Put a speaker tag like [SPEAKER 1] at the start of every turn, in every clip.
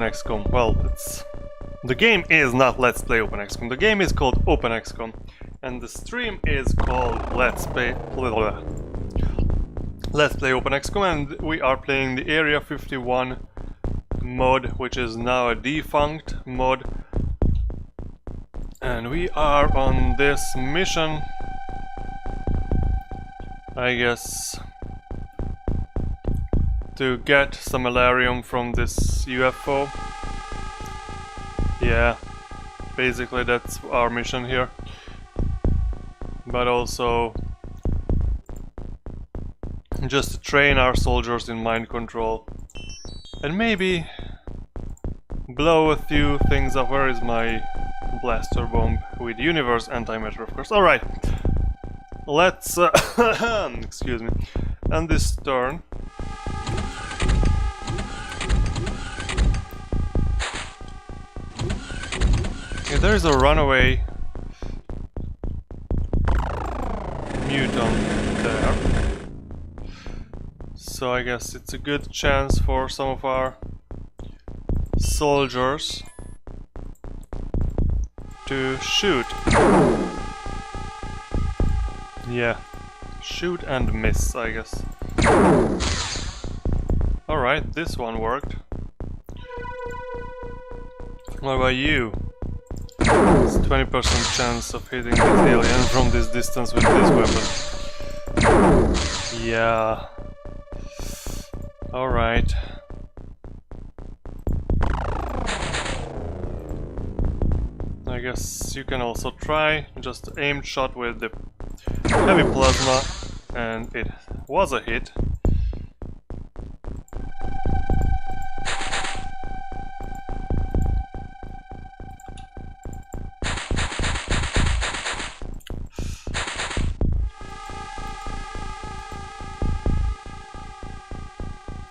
[SPEAKER 1] XCOM. Well, the game is not Let's Play OpenXCom. The game is called OpenXCom, and the stream is called Let's Play OpenXCom, and we are playing the Area 51 mod, which is now a defunct mod, and we are on this mission, I guess, to get some malarium from this UFO. Yeah, basically that's our mission here. But also just to train our soldiers in mind control. And maybe blow a few things up. Where is my blaster bomb with universe antimatter, of course. Alright, let's excuse me, end this turn. Okay, there is a runaway mutant there, so I guess it's a good chance for some of our soldiers to shoot. Yeah, shoot and miss, I guess. Alright, this one worked. What about you? It's 20% chance of hitting this alien from this distance with this weapon. Yeah. Alright. I guess you can also try just aimed shot with the heavy plasma, and it was a hit.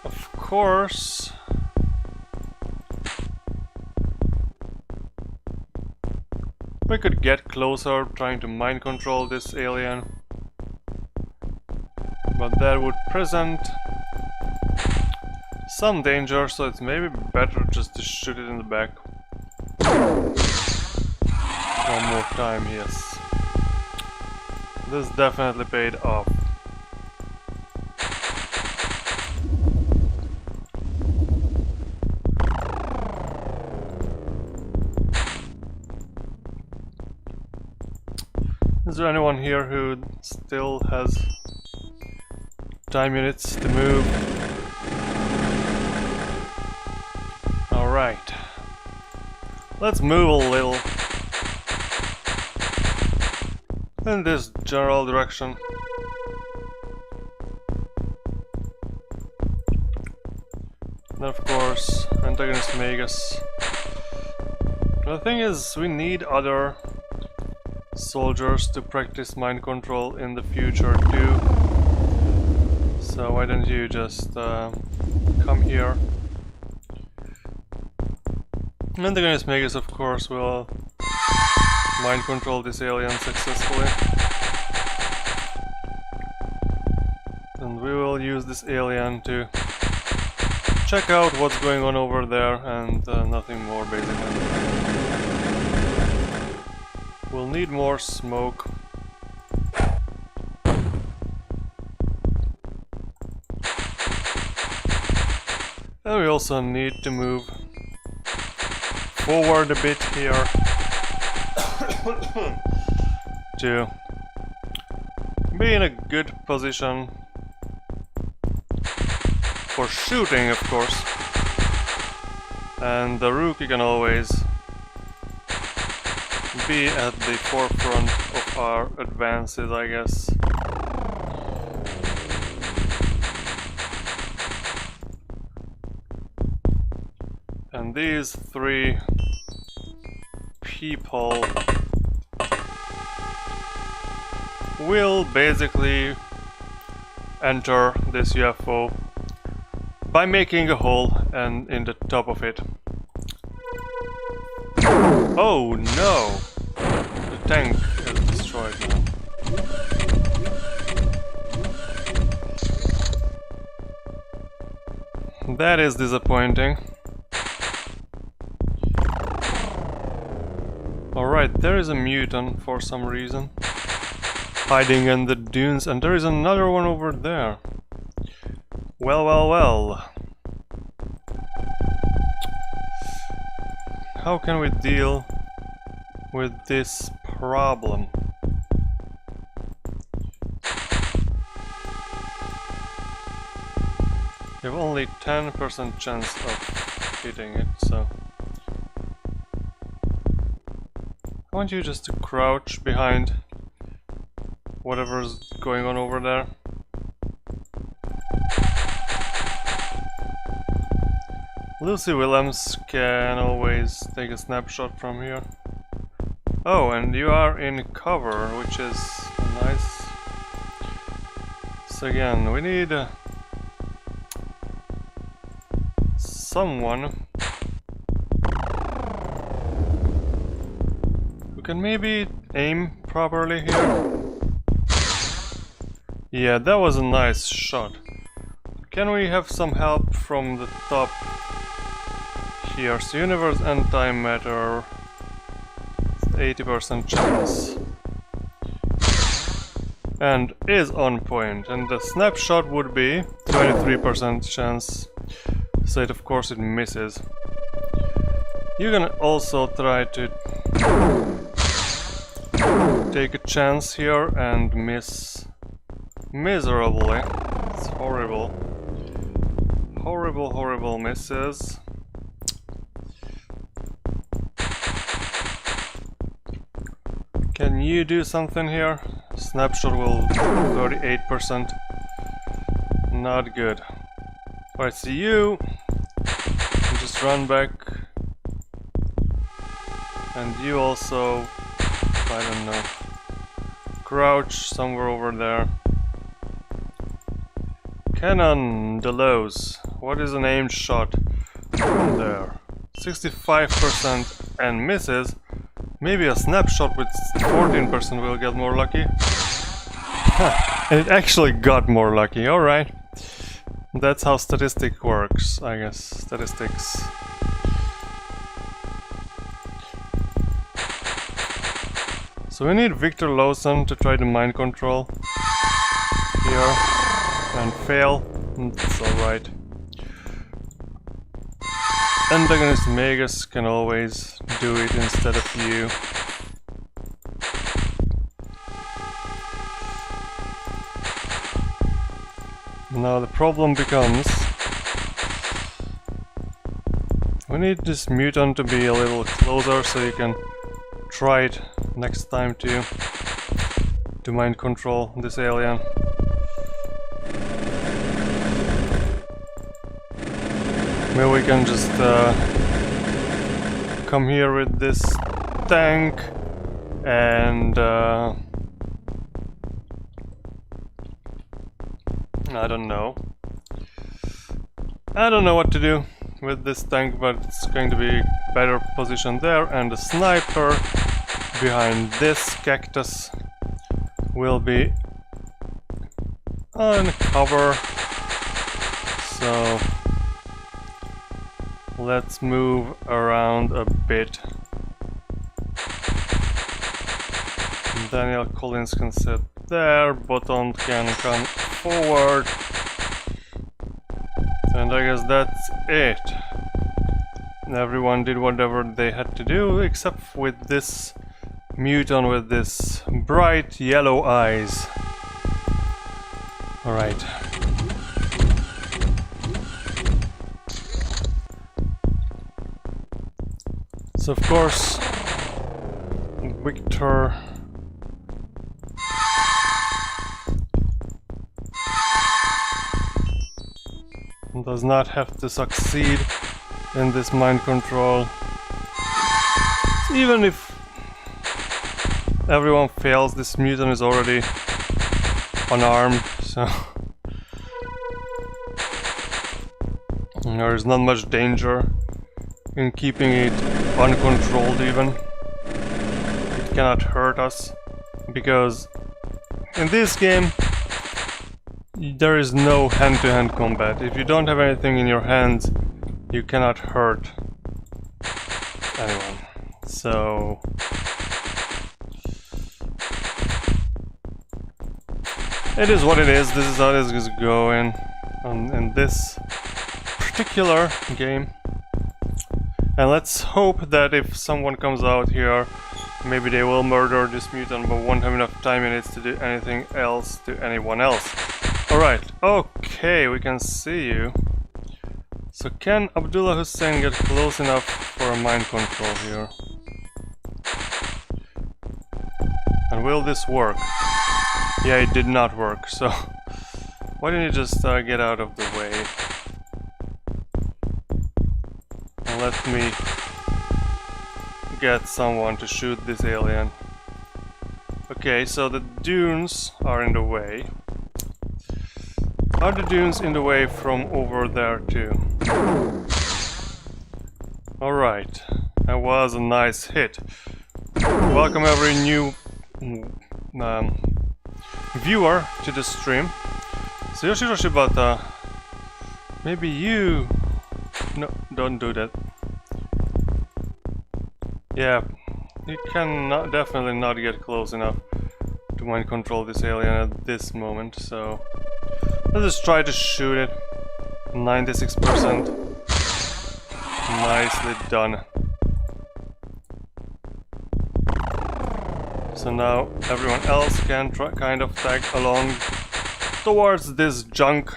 [SPEAKER 1] Of course, we could get closer trying to mind control this alien, but that would present some danger, so it's maybe better just to shoot it in the back. One more time, yes. This definitely paid off. Is there anyone here who still has time units to move? Alright. Let's move a little in this general direction. And of course, antagonist Magus. The thing is, we need other soldiers to practice mind control in the future too. So why don't you just come here. Antagonist Magus, of course, will mind control this alien successfully. And we will use this alien to check out what's going on over there, and nothing more, basically. We'll need more smoke. And we also need to move forward a bit here to be in a good position for shooting, of course. And the Rookie can always be at the forefront of our advances, I guess. And these three people will basically enter this UFO by making a hole and in the top of it. Oh no! The tank is destroyed now. That is disappointing. Alright, there is a mutant for some reason. Hiding in the dunes, and there is another one over there. Well, well, well. How can we deal with this problem? You have only 10% chance of hitting it, so... I want you just to crouch behind whatever's going on over there. Lucy Willems can always take a snapshot from here. Oh, and you are in cover, which is nice. So again, we need someone who can maybe aim properly here. Yeah, that was a nice shot. Can we have some help from the top? Here's universe antimatter, 80% chance. And is on point, and the snapshot would be 23% chance. So of course it misses. You can also try to take a chance here and miss miserably. It's horrible. Horrible, horrible misses. Can you do something here? Snapshot will 38%. Not good. Alright, so you just run back. And you also, I don't know, crouch somewhere over there. Cannon Delos. What is an aimed shot from there? 65% and misses. Maybe a snapshot with 14% will get more lucky. And it actually got more lucky, alright. That's how statistic works, I guess. Statistics. So we need Victor Lawson to try the mind control here and fail. That's alright. Antagonist Magus can always do it instead of you. Now the problem becomes we need this mutant to be a little closer so you can try it next time to mind control this alien. Maybe we can just come here with this tank and I don't know what to do with this tank, but it's going to be better positioned there, and the sniper behind this cactus will be on cover. So let's move around a bit. Daniel Collins can sit there, Botond can come forward. And I guess that's it. Everyone did whatever they had to do, except with this mutant with this bright yellow eyes. Alright. So of course, Victor does not have to succeed in this mind control. Even if everyone fails, this mutant is already unarmed, so there is not much danger in keeping it uncontrolled even. It cannot hurt us, because in this game there is no hand-to-hand combat. If you don't have anything in your hands, you cannot hurt anyone. So It is what it is. This is how this is going in this particular game. And let's hope that if someone comes out here, maybe they will murder this mutant but won't have enough time in it to do anything else to anyone else. Alright, okay, we can see you. So can Abdullah Hussein get close enough for a mind control here? And will this work? Yeah, it did not work, so why don't you just get out of the way? And let me get someone to shoot this alien. Okay, so the dunes are in the way. Are the dunes in the way from over there too? Alright, that was a nice hit. Welcome every new viewer to the stream. So Yoshiro Shibata, maybe you... No, don't do that. Yeah, you can definitely not get close enough to mind control this alien at this moment, so let's just try to shoot it. 96%. Nicely done. So now everyone else can kind of tag along towards this junk,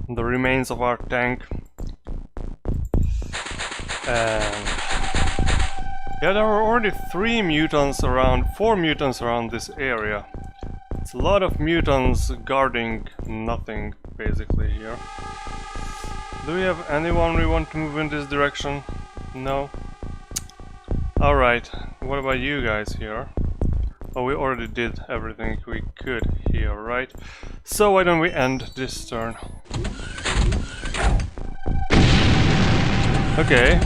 [SPEAKER 1] the remains of our tank. And yeah, there are already 4 mutants around this area. It's a lot of mutants guarding nothing, basically, here. Do we have anyone we want to move in this direction? No? Alright, what about you guys here? Oh, we already did everything we could here, right? So why don't we end this turn? Okay.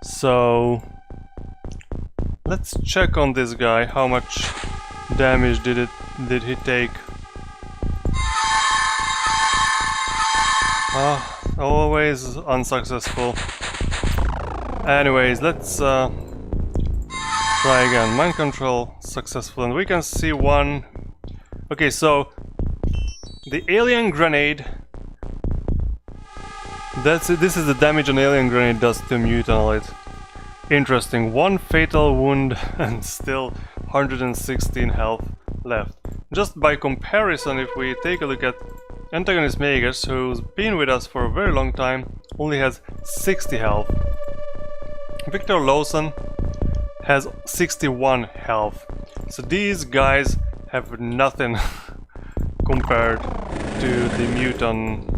[SPEAKER 1] So let's check on this guy. How much damage did he take? Always unsuccessful. Anyways, let's try again. Mind control successful, and we can see one. Okay, so the alien grenade. This is the damage an alien grenade does to mutant. Interesting. 1 fatal wound and still 116 health left. Just by comparison, if we take a look at antagonist Magus, who's been with us for a very long time, only has 60 health. Victor Lawson has 61 health. So these guys have nothing compared to the mutant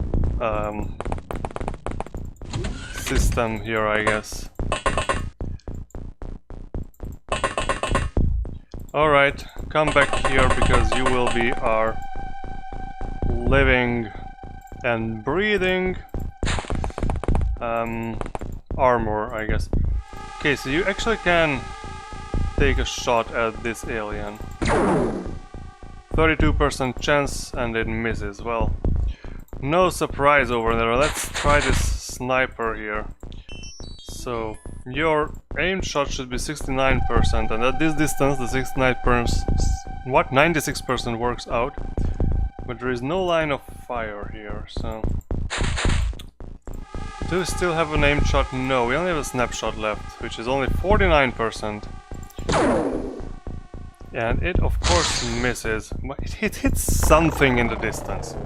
[SPEAKER 1] system here, I guess. Alright, come back here because you will be our living and breathing armor, I guess. Okay, so you actually can take a shot at this alien. 32% chance and it misses. Well, no surprise over there. Let's try this sniper here. So your aim shot should be 69%, and at this distance the 96% works out. But there is no line of fire here, so... Do we still have an aim shot? No, we only have a snapshot left, which is only 49%. And it of course misses, but it hits something in the distance.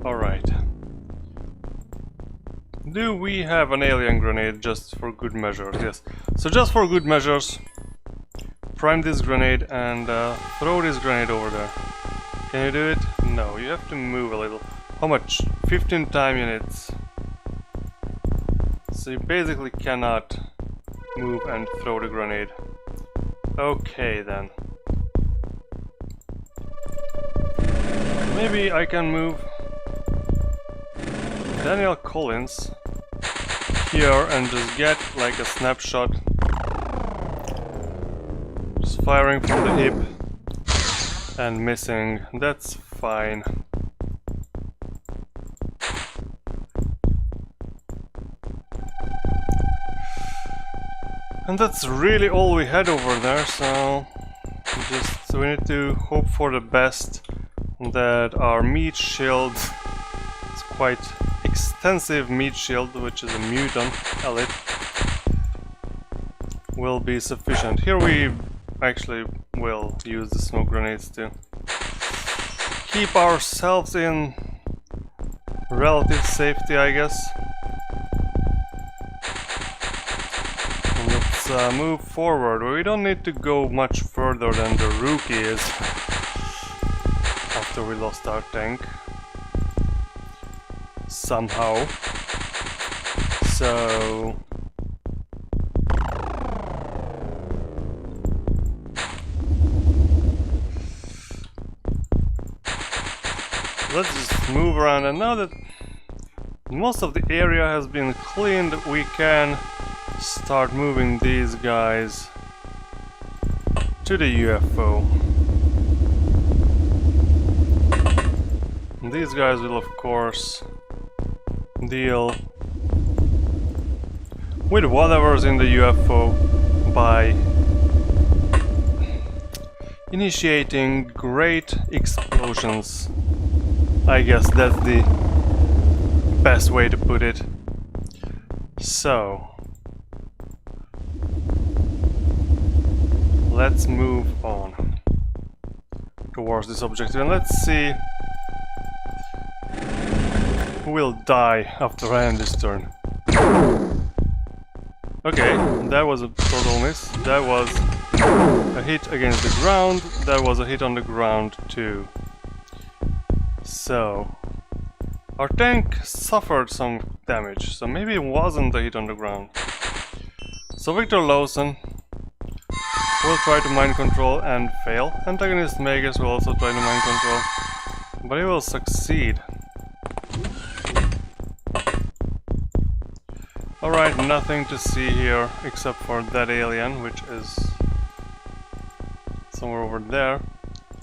[SPEAKER 1] Alright. Do we have an alien grenade just for good measures? Yes. So just for good measures, prime this grenade and throw this grenade over there. Can you do it? No, you have to move a little. How much? 15 time units. So you basically cannot move and throw the grenade. Okay then. Maybe I can move Daniel Collins here and just get like a snapshot. Just firing from the hip and missing. That's fine. And that's really all we had over there, so Just so we need to hope for the best that our meat shield, it's quite extensive meat shield, which is a mutant elite, will be sufficient. Here we actually will use the smoke grenades to keep ourselves in relative safety, I guess. And let's move forward. We don't need to go much further than the rookie is after we lost our tank somehow. So let's just move around, and now that most of the area has been cleaned, we can start moving these guys to the UFO. And these guys will of course deal with whatever's in the UFO by initiating great explosions. I guess that's the best way to put it. So let's move on towards this objective, and let's see who will die after I end this turn. Okay, that was a total miss. That was a hit against the ground. That was a hit on the ground too. So our tank suffered some damage, so maybe it wasn't a hit on the ground. So Victor Lawson will try to mind control and fail. Antagonist Magus will also try to mind control, but he will succeed. Alright, nothing to see here except for that alien, which is somewhere over there.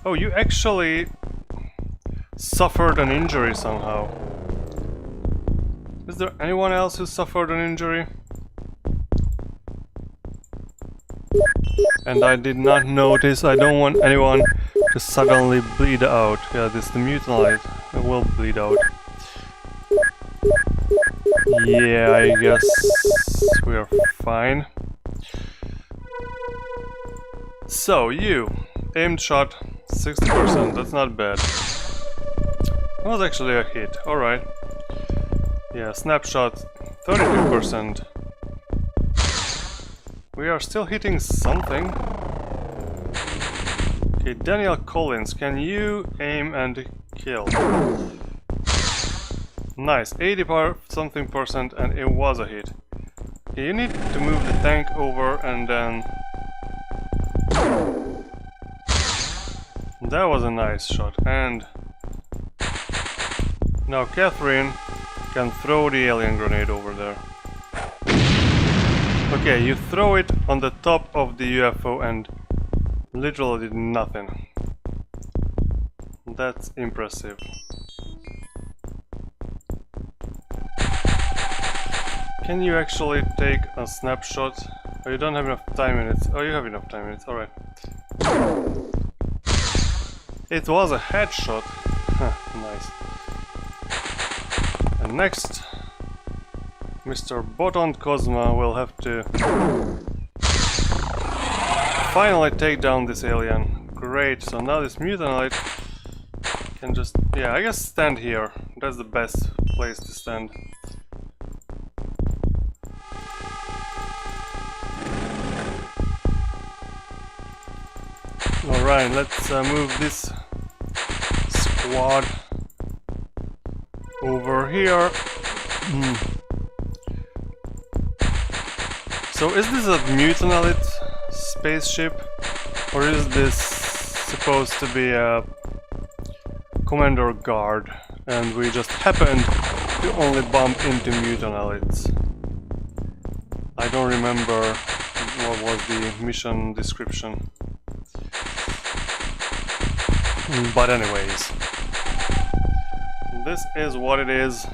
[SPEAKER 1] Oh, you actually suffered an injury somehow. Is there anyone else who suffered an injury? And I did not notice. I don't want anyone to suddenly bleed out. Yeah, this is the mutant. It will bleed out. Yeah, I guess we're fine. So, you. Aimed shot, 60%. That's not bad. That was actually a hit. Alright. Yeah, snapshot, 32%. We are still hitting something. Okay, Daniel Collins, can you aim and kill? Nice, 80% and it was a hit. Okay, you need to move the tank over and then... That was a nice shot, and... Now Catherine can throw the alien grenade over there. Okay, you throw it on the top of the UFO and literally did nothing. That's impressive. Can you actually take a snapshot? Oh, you don't have enough time minutes. Oh, you have enough time minutes, alright. It was a headshot. Nice. And next, Mr. Boton Cosma will have to finally take down this alien. Great, so now this mutanite can just... Yeah, I guess stand here. That's the best place to stand. Alright, let's move this squad over here. So is this a mutant elite spaceship, or is this supposed to be a commander guard and we just happened to only bump into mutant elites? I don't remember what was the mission description. But anyways, this is what it is.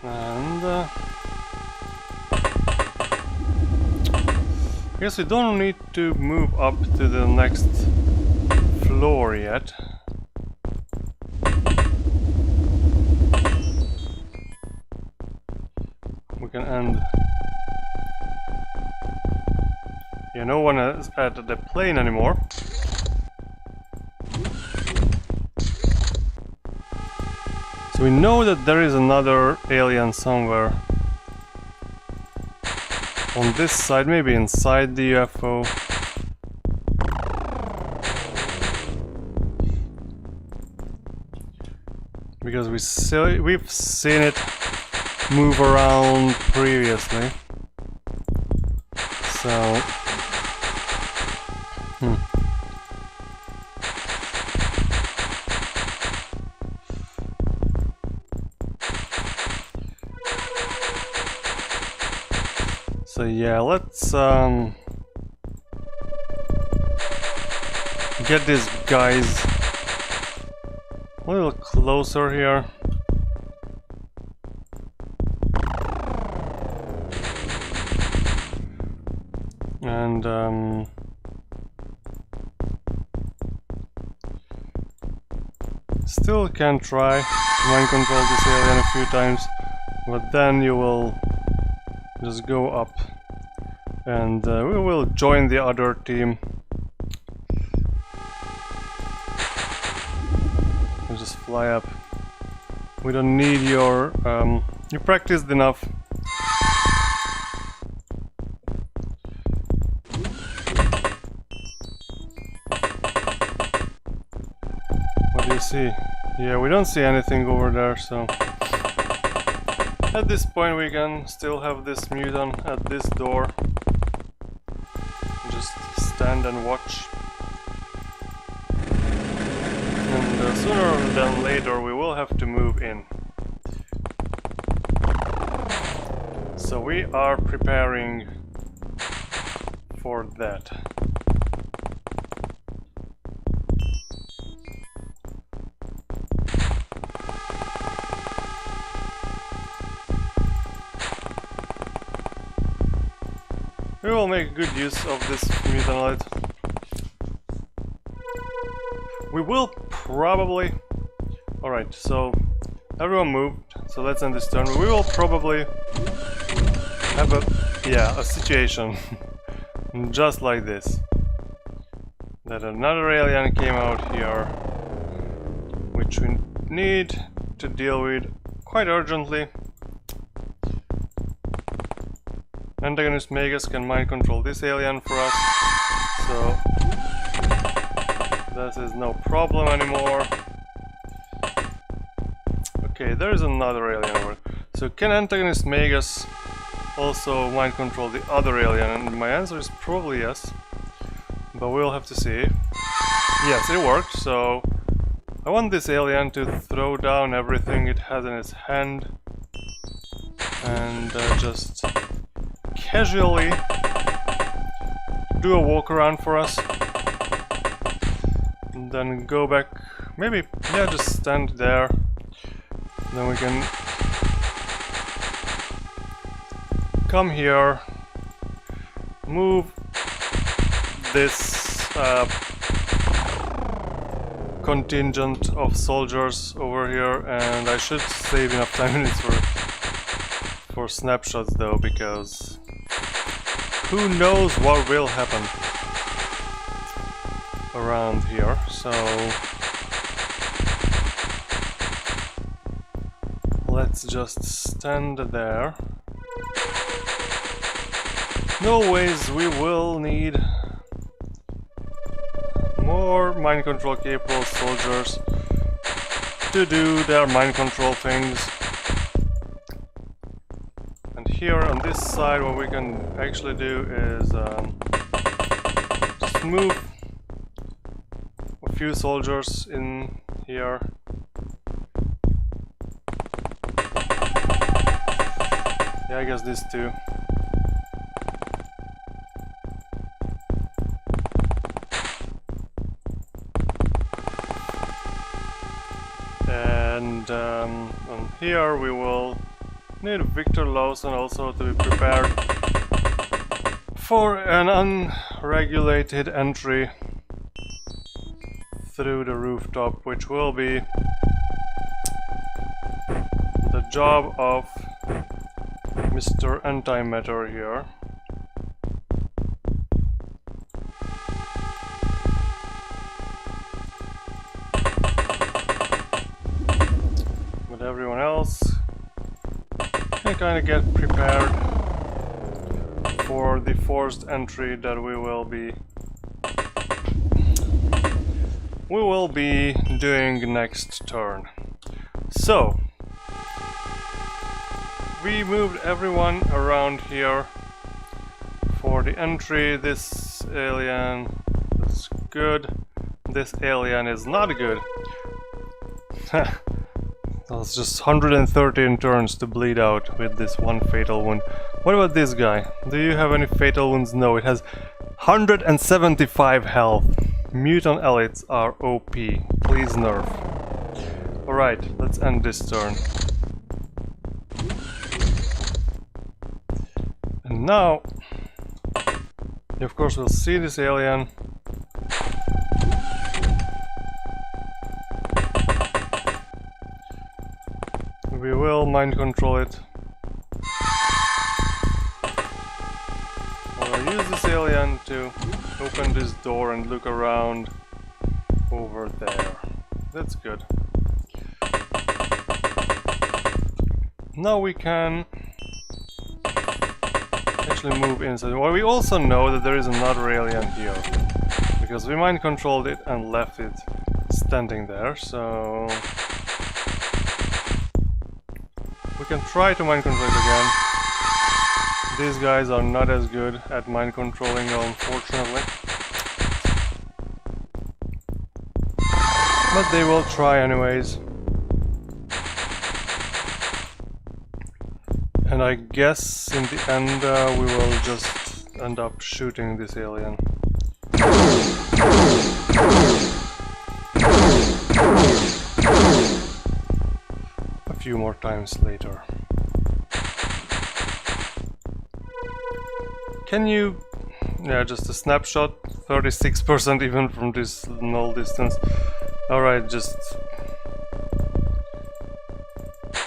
[SPEAKER 1] And I guess we don't need to move up to the next floor yet. We can end. Yeah, no one is at the plane anymore. So we know that there is another alien somewhere. On this side, maybe inside the UFO. Because we've seen it move around previously. So... So yeah, let's get these guys a little closer here. And still can try to mind control this alien a few times, but then you will just go up and we will join the other team. We'll just fly up. We don't need your... you practiced enough. What do you see? Yeah, we don't see anything over there, so... At this point we can still have this mutant at this door. Just stand and watch. And sooner than later we will have to move in. So we are preparing for that. We will make good use of this mutant light. We will probably... Alright, so everyone moved, so let's end this turn. We will probably have a situation just like this. That another alien came out here, which we need to deal with quite urgently. Antagonist Magus can mind control this alien for us, so this is no problem anymore. Okay, there is another alien over. So can Antagonist Magus also mind control the other alien? And my answer is probably yes, but we'll have to see. Yes, it worked, so I want this alien to throw down everything it has in its hand and just casually do a walk around for us and then go back, maybe, yeah, just stand there, then we can come here, move this contingent of soldiers over here, and I should save enough time for snapshots though, because who knows what will happen around here, so let's just stand there. No ways, we will need more mind control capable soldiers to do their mind control things. Here on this side, what we can actually do is just move a few soldiers in here. Yeah, I guess these two. And on here we will need Victor Lawson also to be prepared for an unregulated entry through the rooftop, which will be the job of Mr. Antimatter here. But everyone else can kind of get prepared for the forced entry that we will be doing next turn. So we moved everyone around here for the entry. This alien is good. This alien is not good. That's just 113 turns to bleed out with this one fatal wound. What about this guy? Do you have any fatal wounds? No, it has 175 health. Mutant elites are OP. Please nerf. Alright, let's end this turn. And now, you of course will see this alien. We will mind control it. We'll use this alien to open this door and look around over there. That's good. Now we can actually move inside. Well, we also know that there is another alien here, because we mind controlled it and left it standing there, so we can try to mind control it again. These guys are not as good at mind controlling, unfortunately. But they will try anyways. And I guess in the end we will just end up shooting this alien. A few more times later. Can you... yeah, just a snapshot, 36% even from this null distance. Alright, just...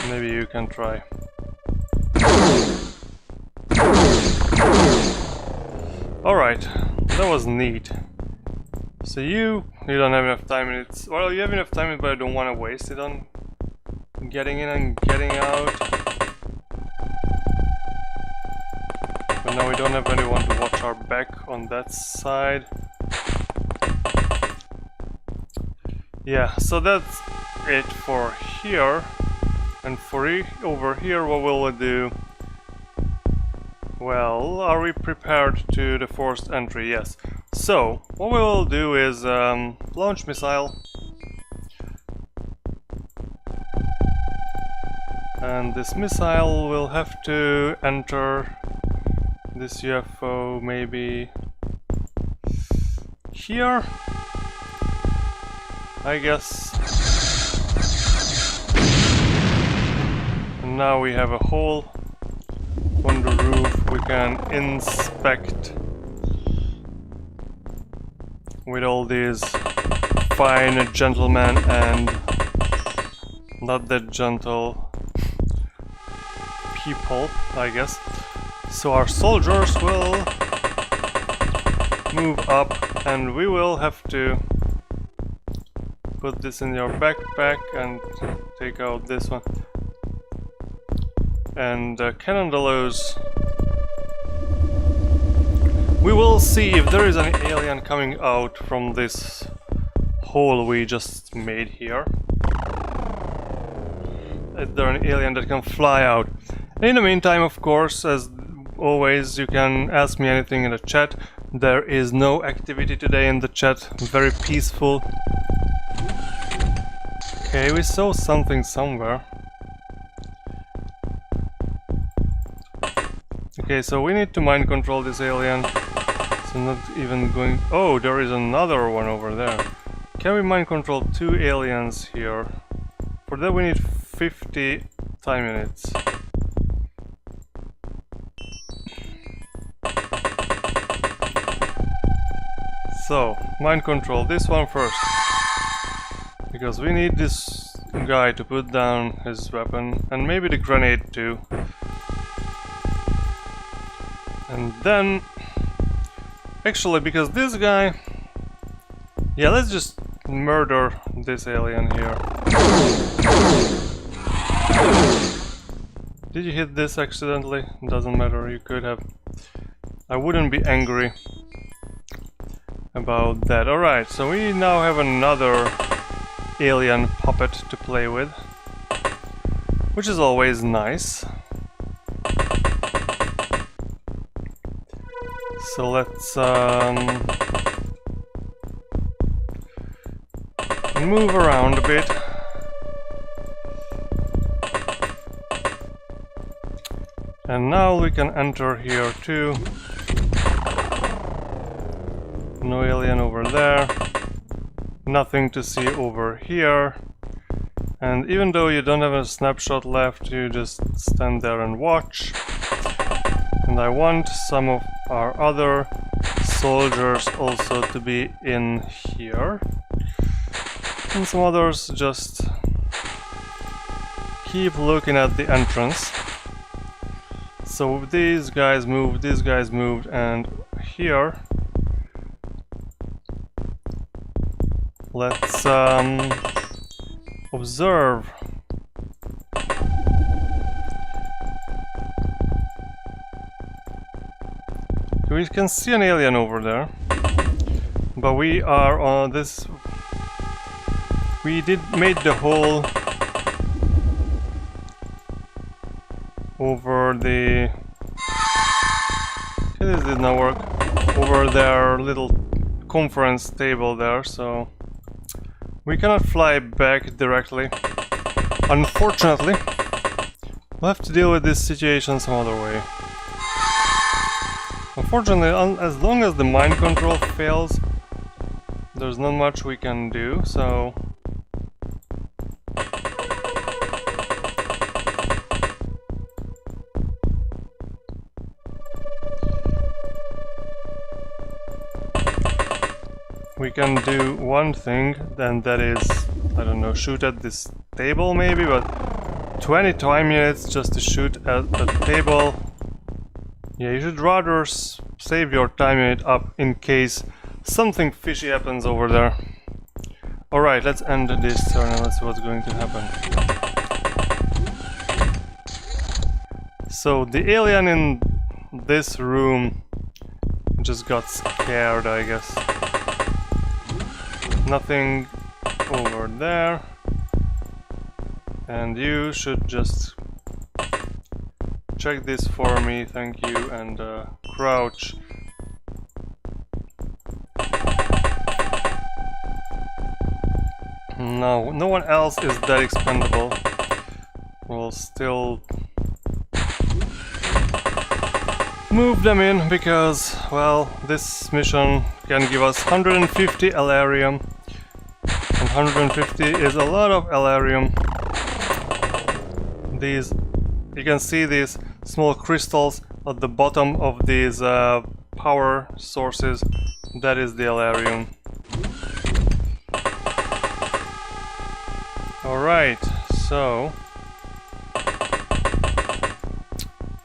[SPEAKER 1] maybe you can try. Alright, that was neat. So you don't have enough time, and it's... well, you have enough time, but I don't want to waste it on getting in and getting out. But now we don't have anyone to watch our back on that side. Yeah, so that's it for here. And for over here, what will we do? Well, are we prepared to the forced entry? Yes. So, what we will do is launch missile. And this missile will have to enter this UFO maybe here, I guess. And now we have a hole on the roof we can inspect with all these fine gentlemen and not that gentle people, I guess. So our soldiers will move up, and we will have to put this in your backpack and take out this one. And cannon delos. We will see if there is any alien coming out from this hole we just made here. Is there an alien that can fly out? In the meantime, of course, as always, you can ask me anything in the chat. There is no activity today in the chat. Very peaceful. Okay, we saw something somewhere. Okay, so we need to mind control this alien. So not even going... oh, there is another one over there. Can we mind control 2 aliens here? For that we need 50 time units. So, mind control this one first. Because we need this guy to put down his weapon, and maybe the grenade too. And then... Actually, because this guy... Yeah, let's just murder this alien here. Did you hit this accidentally? Doesn't matter, you could have. I wouldn't be angry about that. Alright, so we now have another alien puppet to play with, which is always nice. So let's move around a bit. And now we can enter here too. No alien over there. Nothing to see over here. And even though you don't have a snapshot left, you just stand there and watch. And I want some of our other soldiers also to be in here. And some others just keep looking at the entrance. So these guys moved, and here let's observe. We can see an alien over there, but we are on this. We made the hole over the... Okay, this did not work. Over their little conference table there, so we cannot fly back directly. Unfortunately, we'll have to deal with this situation some other way. Unfortunately, as long as the mind control fails, there's not much we can do, so... We can do one thing, and that is, I don't know, shoot at this table maybe, but 20 time units just to shoot at the table. Yeah, you should rather save your time unit up in case something fishy happens over there. Alright, let's end this turn and let's see what's going to happen. So, the alien in this room just got scared, I guess. Nothing over there. And you should just check this for me, thank you, and crouch. No, no one else is that expendable. We'll still move them in because, well, this mission can give us 150 Elarium. And 150 is a lot of Elarium. These, you can see these small crystals at the bottom of these power sources. That is the Elarium. Alright, so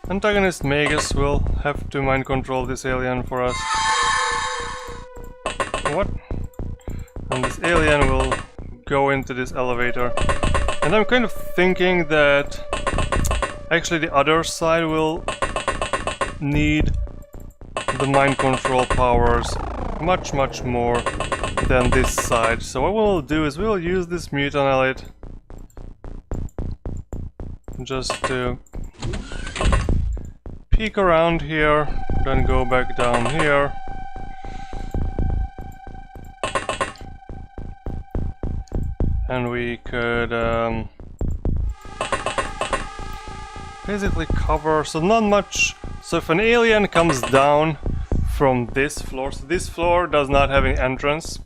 [SPEAKER 1] antagonist Magus will have to mind control this alien for us. What? And this alien will go into this elevator. And I'm kind of thinking that actually the other side will need the mind control powers much more than this side. So what we'll do is we'll use this mutant elite just to peek around here, then go back down here. And we could basically cover, so not much. So if an alien comes down from this floor, so this floor does not have any entrance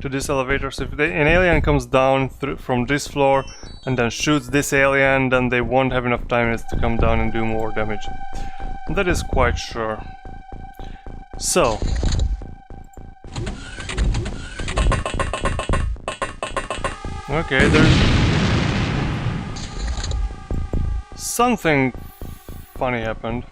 [SPEAKER 1] to this elevator, so if an alien comes down from this floor and then shoots this alien, then they won't have enough time to come down and do more damage. And that is quite sure. So Okay, there's something funny happened.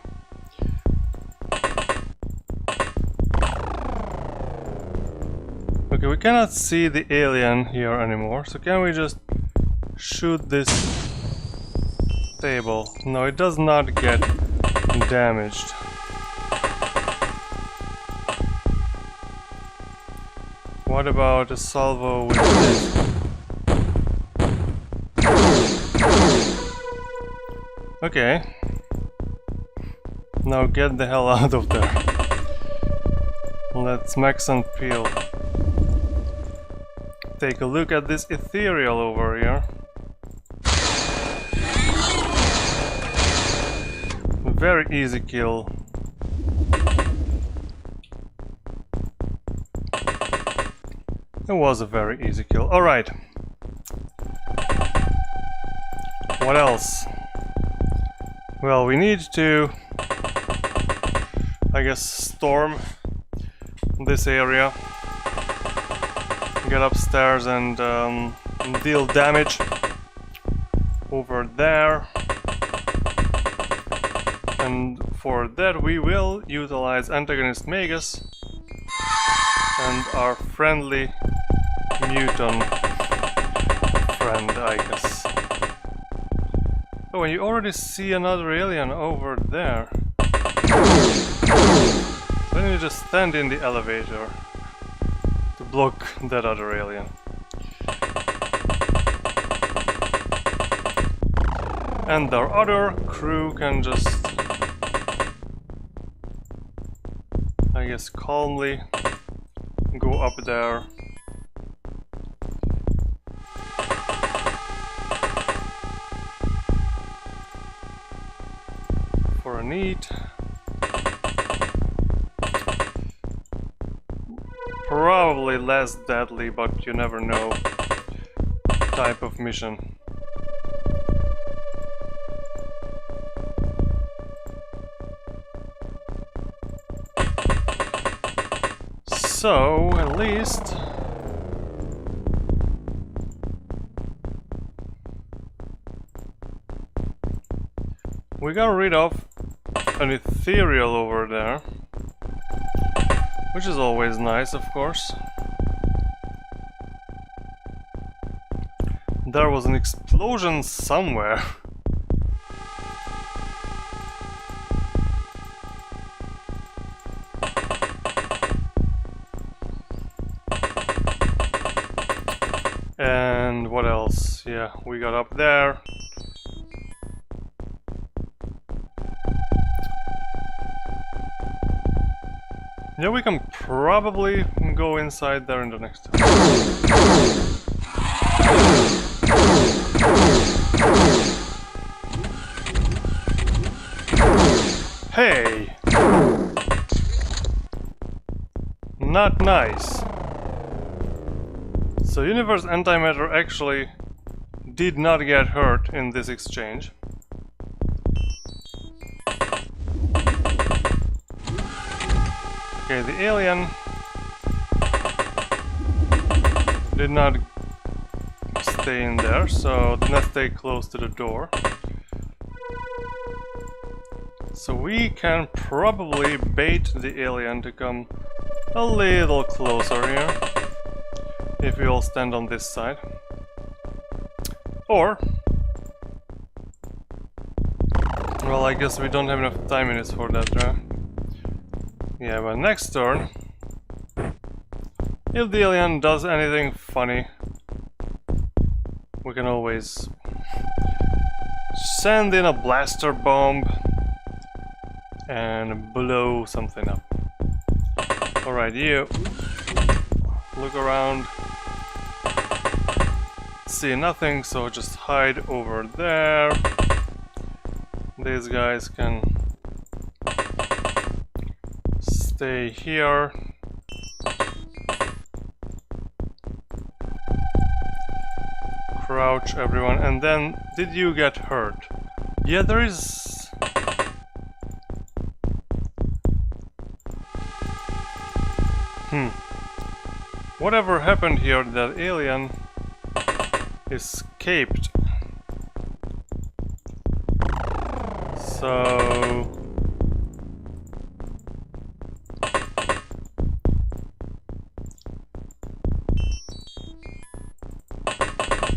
[SPEAKER 1] Okay, we cannot see the alien here anymore, so can we just shoot this table? No, it does not get damaged. What about a salvo with this? Okay. Now get the hell out of there. Let's max and peel. Take a look at this ethereal over here. Very easy kill. It was a very easy kill. Alright. What else? Well, we need to, I guess, storm this area. Get upstairs and deal damage over there. And for that we will utilize antagonist Magus and our friendly mutant friend, I guess. Oh, and you already see another alien over there. Then you just stand in the elevator to block that other alien. And our other crew can just, I guess, calmly go up there. For a neat, probably less deadly, but you never know, type of mission. So, at least we got rid of an ethereal over there, which is always nice, of course. There was an explosion somewhere. And what else? Yeah, we got up there. Yeah, we can probably go inside there in the next time. Hey! Not nice. So Universe Antimatter actually did not get hurt in this exchange. Okay, the alien did not stay in there, so let's stay close to the door. So we can probably bait the alien to come a little closer here, if we all stand on this side. Or, well, I guess we don't have enough time minutes for that, right? Yeah, but next turn, if the alien does anything funny, we can always send in a blaster bomb and blow something up. Alright, you look around, see nothing, so just hide over there. These guys can stay here. Crouch, everyone. And then, did you get hurt? Yeah, there is... Whatever happened here, that alien escaped. So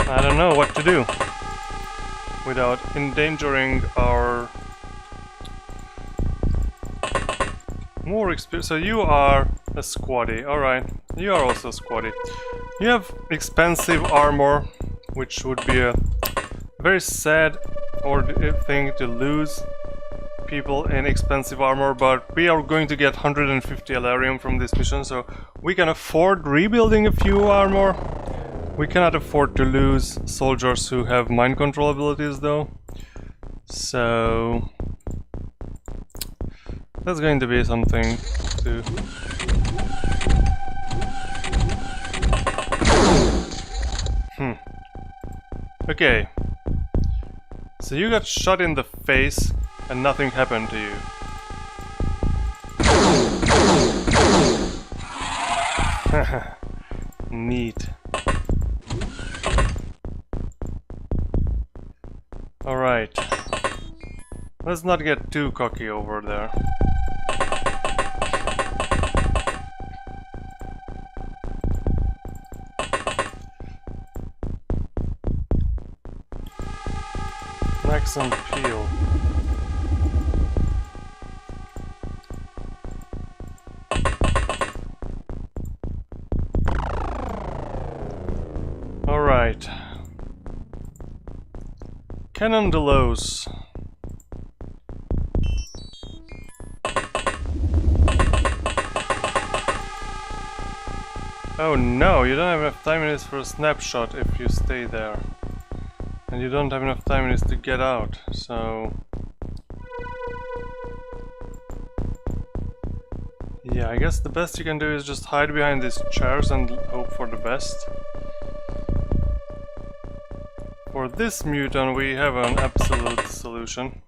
[SPEAKER 1] I don't know what to do without endangering our more experience. So you are a squaddy, alright. You are also a squaddy. You have expensive armor, which would be a very sad thing to lose people in expensive armor, but we are going to get 150 Elarium from this mission, so we can afford rebuilding a few armor. We cannot afford to lose soldiers who have mind control abilities though. So that's going to be something to... Okay. So you got shot in the face and nothing happened to you. Neat. Alright. Let's not get too cocky over there. Max and peel. Alright. Cannon Delos. Oh no, you don't have enough time minutes for a snapshot if you stay there. And you don't have enough time minutes to get out, so... Yeah, I guess the best you can do is just hide behind these chairs and hope for the best. For this mutant we have an absolute solution.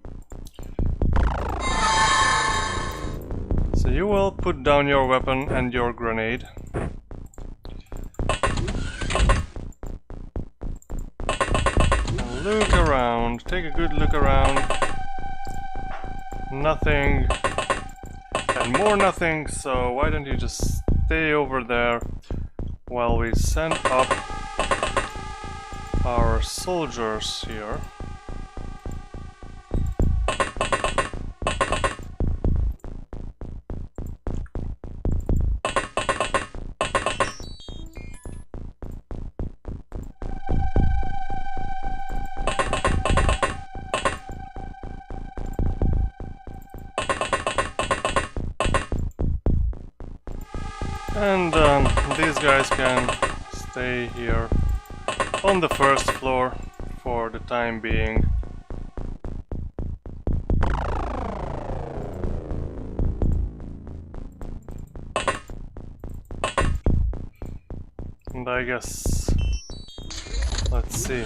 [SPEAKER 1] So you will put down your weapon and your grenade. And look around, take a good look around. Nothing and more nothing, so why don't you just stay over there while we send up our soldiers here. And these guys can stay here on the first floor for the time being. And I guess... let's see.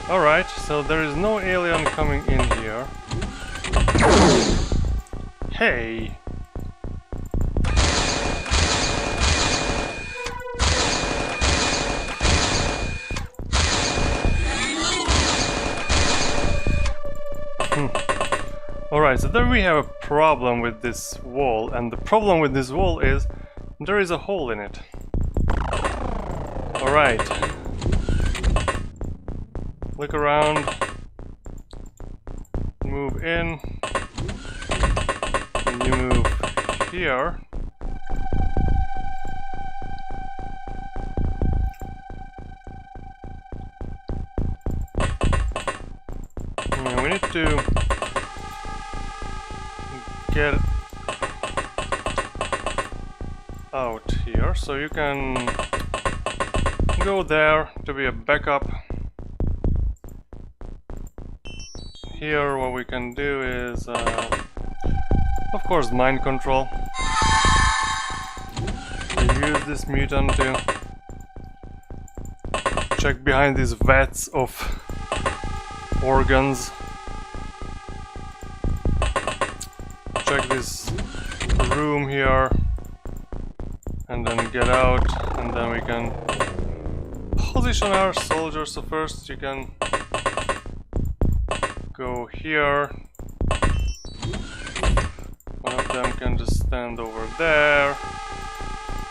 [SPEAKER 1] Alright, so there is no alien coming in here. Hey! Alright, so then we have a problem with this wall, and the problem with this wall is there is a hole in it. Alright. Look around. Move in. And you move here. And we need to get out here, so you can go there to be a backup. Here what we can do is of course mind control. Use this mutant to check behind these vats of organs. Check this room here and then get out, and then we can position our soldiers. So first you can go here. One of them can just stand over there.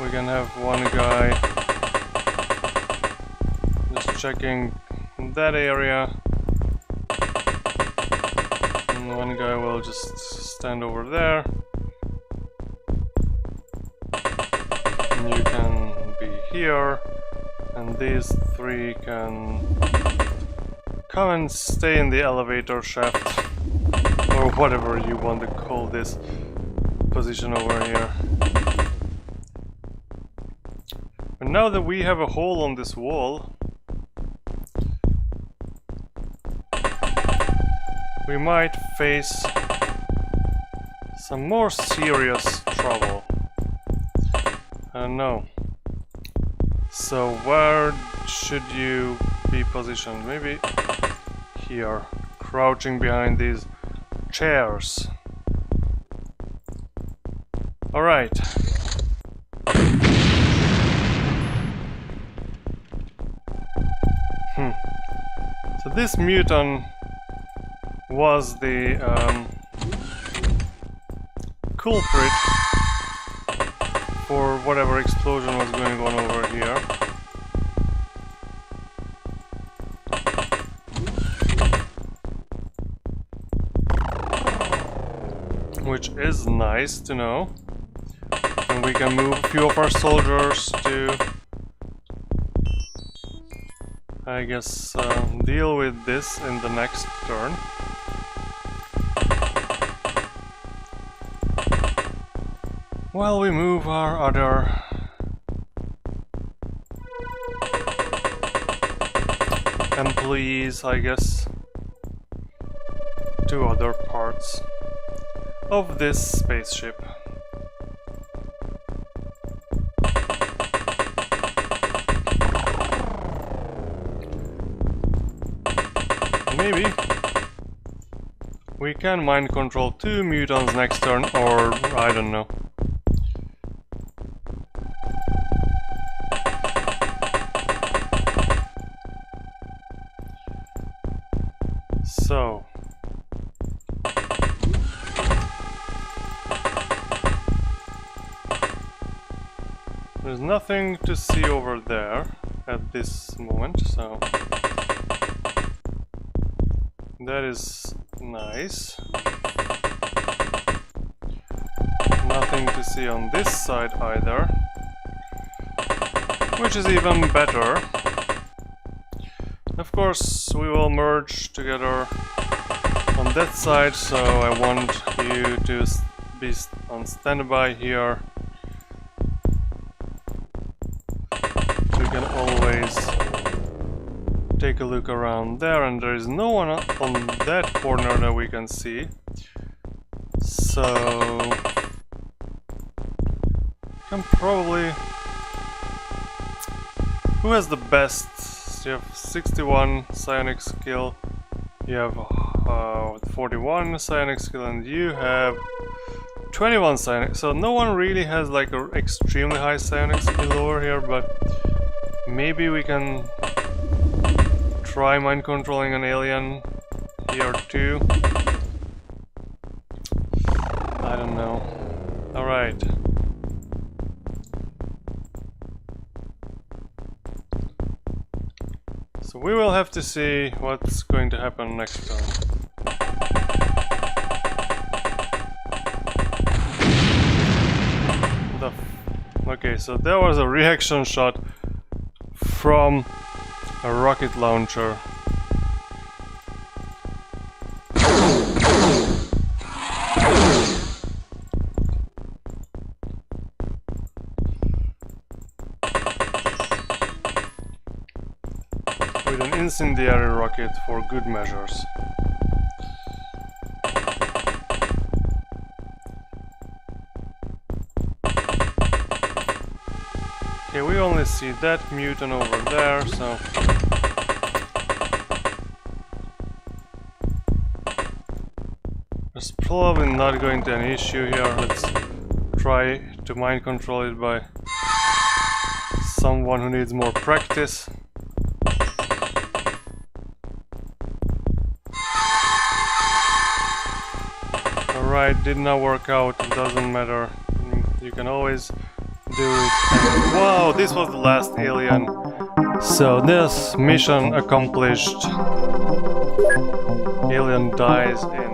[SPEAKER 1] We can have one guy just checking that area. And one guy will just stand over there. And you can be here. And these three can come and stay in the elevator shaft. Or whatever you want to call this position over here. And now that we have a hole on this wall, we might face some more serious trouble. I don't know. So where should you be positioned? Maybe here, crouching behind these chairs. Alright. So this mutant was the culprit for whatever explosion was going on over here. Which is nice to know. And we can move a few of our soldiers to, I guess, deal with this in the next turn. While we move our other employees, I guess, to other parts of this spaceship. Maybe we can mind control 2 mutants next turn, or I don't know. So there's nothing to see over there at this moment, so that is nice. Nothing to see on this side either, which is even better. Of course, we will merge together on that side, so I want you to be on standby here. We can always take a look around there, and there is no one on that corner that we can see. So can probably... Who has the best? You have 61 psionic skill, you have 41 psionic skill, and you have 21 psionic. So no one really has like an extremely high psionic skill over here, but maybe we can try mind controlling an alien here too. I don't know. Alright. So we will have to see what's going to happen next turn. Okay, so there was a reaction shot from a rocket launcher. With an incendiary rocket for good measures. Okay, we only see that mutant over there, so... There's probably not going to be an issue here. Let's try to mind control it by someone who needs more practice. Right, did not work out, it doesn't matter. You can always do it. And wow, this was the last alien. So this mission accomplished. Alien dies in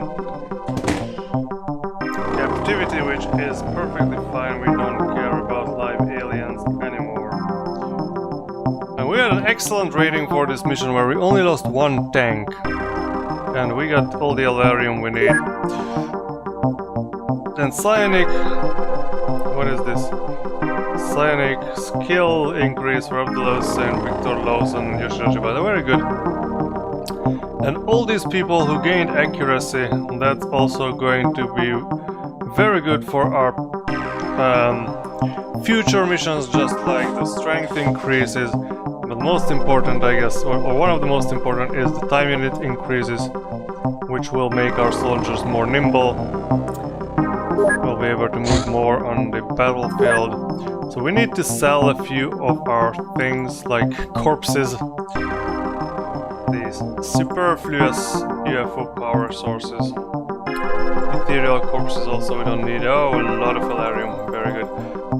[SPEAKER 1] captivity, which is perfectly fine. We don't care about live aliens anymore. And we had an excellent rating for this mission where we only lost one tank. And we got all the Alarium we need. And Psionic... What is this? Psionic skill increase for Abdullah and Victor Lawson and Yoshiroshi Bata. Very good. And all these people who gained accuracy, that's also going to be very good for our future missions, just like the strength increases. But most important, I guess, or one of the most important, is the time unit increases, which will make our soldiers more nimble. We'll be able to move more on the battlefield. So we need to sell a few of our things, like corpses. These superfluous UFO power sources. Ethereal corpses also we don't need. Oh, a lot of Alarium. Very good.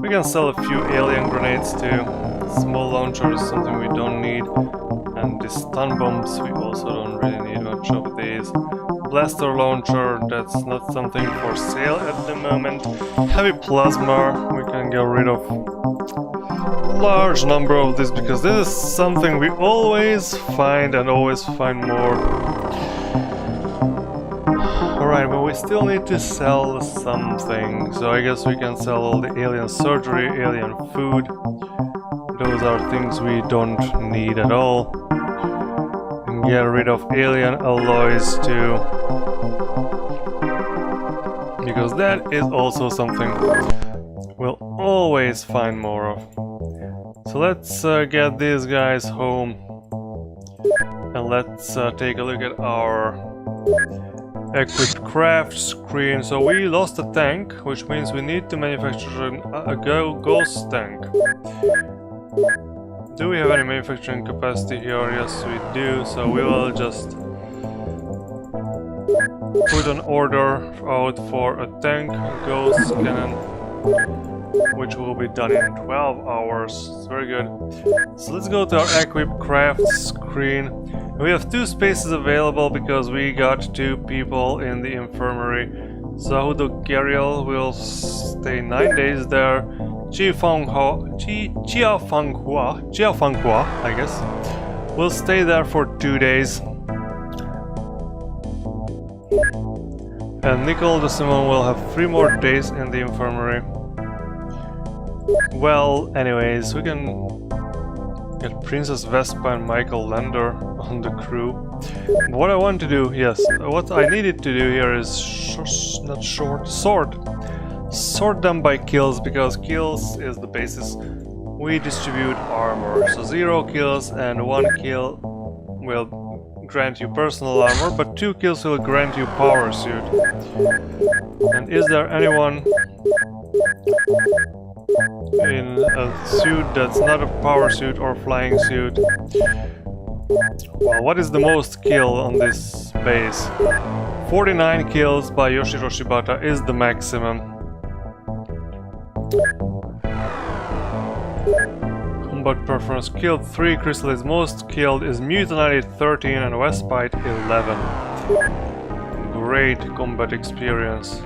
[SPEAKER 1] We can sell a few alien grenades too. Small launchers, something we don't need. And the stun bombs, we also don't really need much of these. Blaster launcher, that's not something for sale at the moment. Heavy plasma, we can get rid of large number of this, because this is something we always find and always find more. Alright, but we still need to sell something, so I guess we can sell all the alien surgery, alien food. Those are things we don't need at all. And get rid of alien alloys too, because that is also something we'll always find more of. So let's get these guys home and let's take a look at our equipped craft screen. So we lost a tank, which means we need to manufacture a ghost tank. Do we have any manufacturing capacity here? Yes, we do. So we will just put an order out for a tank, ghost cannon, which will be done in 12 hours. It's very good. So let's go to our equip craft screen. We have 2 spaces available because we got 2 people in the infirmary. Zahudo Geriel will stay 9 days there. Jia Fanghua, I guess, will stay there for 2 days. And Nicole de Simon will have 3 more days in the infirmary. Well, anyways, we can get Princess Vespa and Michael Lander on the crew. What I want to do, yes, what I needed to do here is sort them by kills, because kills is the basis. We distribute armor, so 0 kills and 1 kill will grant you personal armor, but 2 kills will grant you power suit. And is there anyone in a suit that's not a power suit or flying suit? Well, what is the most kill on this base? 49 kills by Yoshiro Shibata is the maximum. Combat performance killed 3, Chrysalis most killed is Mutinated 13 and Westbite 11. Great combat experience.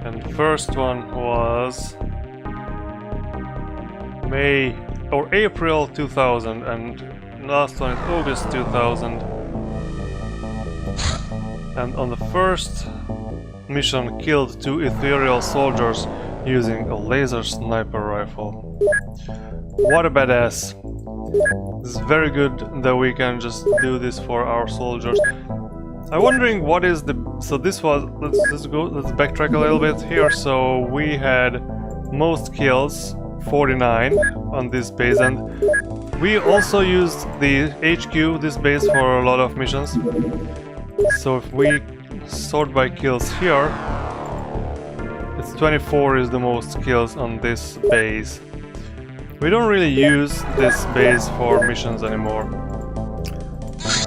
[SPEAKER 1] And the first one was April 2000, and last one is August 2000. And on the first mission killed 2 ethereal soldiers using a laser sniper rifle. What a badass. It's very good that we can just do this for our soldiers. I'm wondering what is the... So this was... Let's backtrack a little bit here. So we had most kills, 49 on this base, and we also used the HQ, this base, for a lot of missions. So if we sort by kills here, it's 24 is the most kills on this base. We don't really use this base for missions anymore.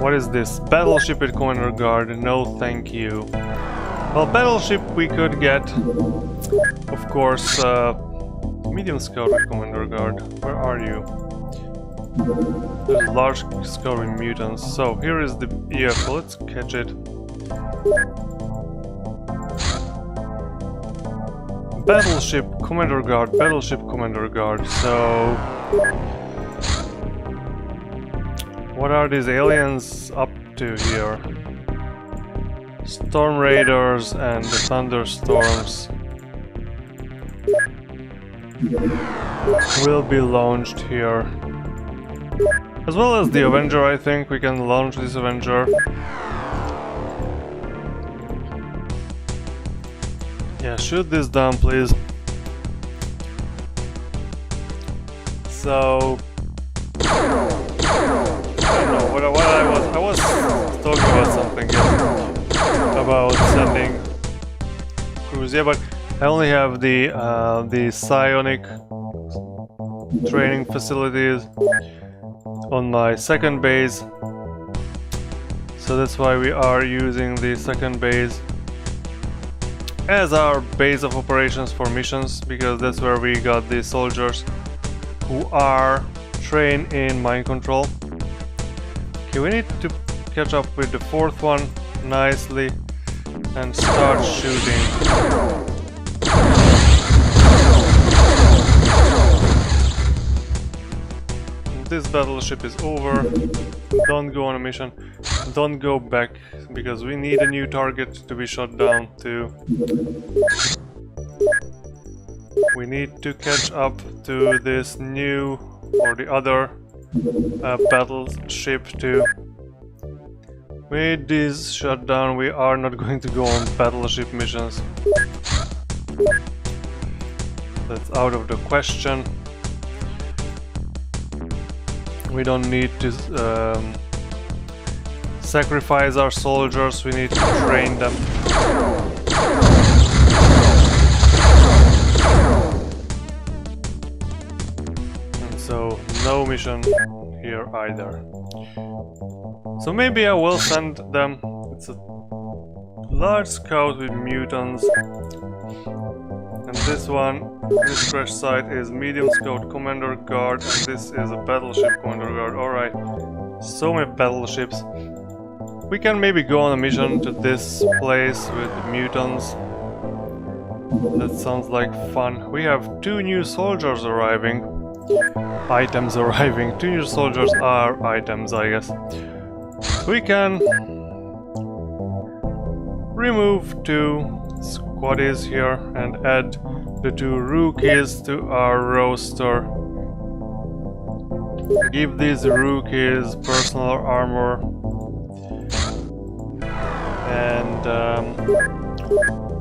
[SPEAKER 1] What is this? Battleship with Commander Guard. No thank you. Well, battleship we could get. Of course, medium scout with Commander Guard. Where are you? There's large scout with mutants. So here is the UFO. Let's catch it. Battleship Commander Guard. Battleship Commander Guard. So what are these aliens up to here? Storm Raiders and the Thunderstorms will be launched here. As well as the Avenger, I think we can launch this Avenger. Yeah, shoot this down, please. So I don't know what I was talking about something about sending crews. Yeah, but I only have the psionic training facilities on my second base, so that's why we are using the second base as our base of operations for missions, because that's where we got the soldiers who are trained in mind control. Okay, we need to catch up with the fourth one nicely and start shooting. This battleship is over. Don't go on a mission. Don't go back, because we need a new target to be shot down too. We need to catch up to this new or the other battleship too. With this shutdown, we are not going to go on battleship missions. That's out of the question. We don't need to sacrifice our soldiers, we need to train them. And so, no mission here either. So maybe I will send them. It's a large scout with mutants. And this one, this crash site is medium scout Commander Guard, and this is a battleship Commander Guard. Alright, so many battleships. We can maybe go on a mission to this place with the mutants. That sounds like fun. We have 2 new soldiers arriving. Items arriving. 2 new soldiers are items, I guess. We can remove 2 squaddies here and add the 2 rookies to our roster. Give these rookies personal armor. And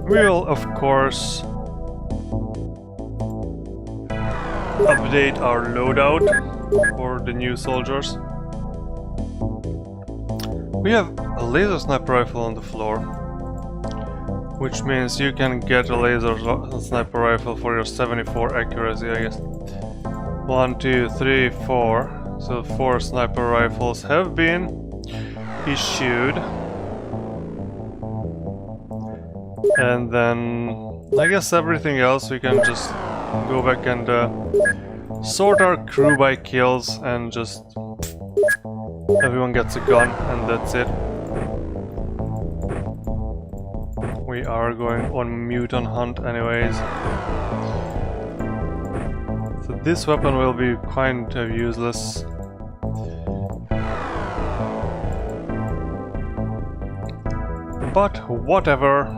[SPEAKER 1] we'll of course update our loadout for the new soldiers. We have a laser sniper rifle on the floor, which means you can get a laser sniper rifle for your 74 accuracy, I guess. 1, 2, 3, 4. So 4 sniper rifles have been issued. And then I guess everything else we can just go back and sort our crew by kills, and just everyone gets a gun and that's it. We are going on mutant hunt anyways. So this weapon will be kind of useless. But whatever.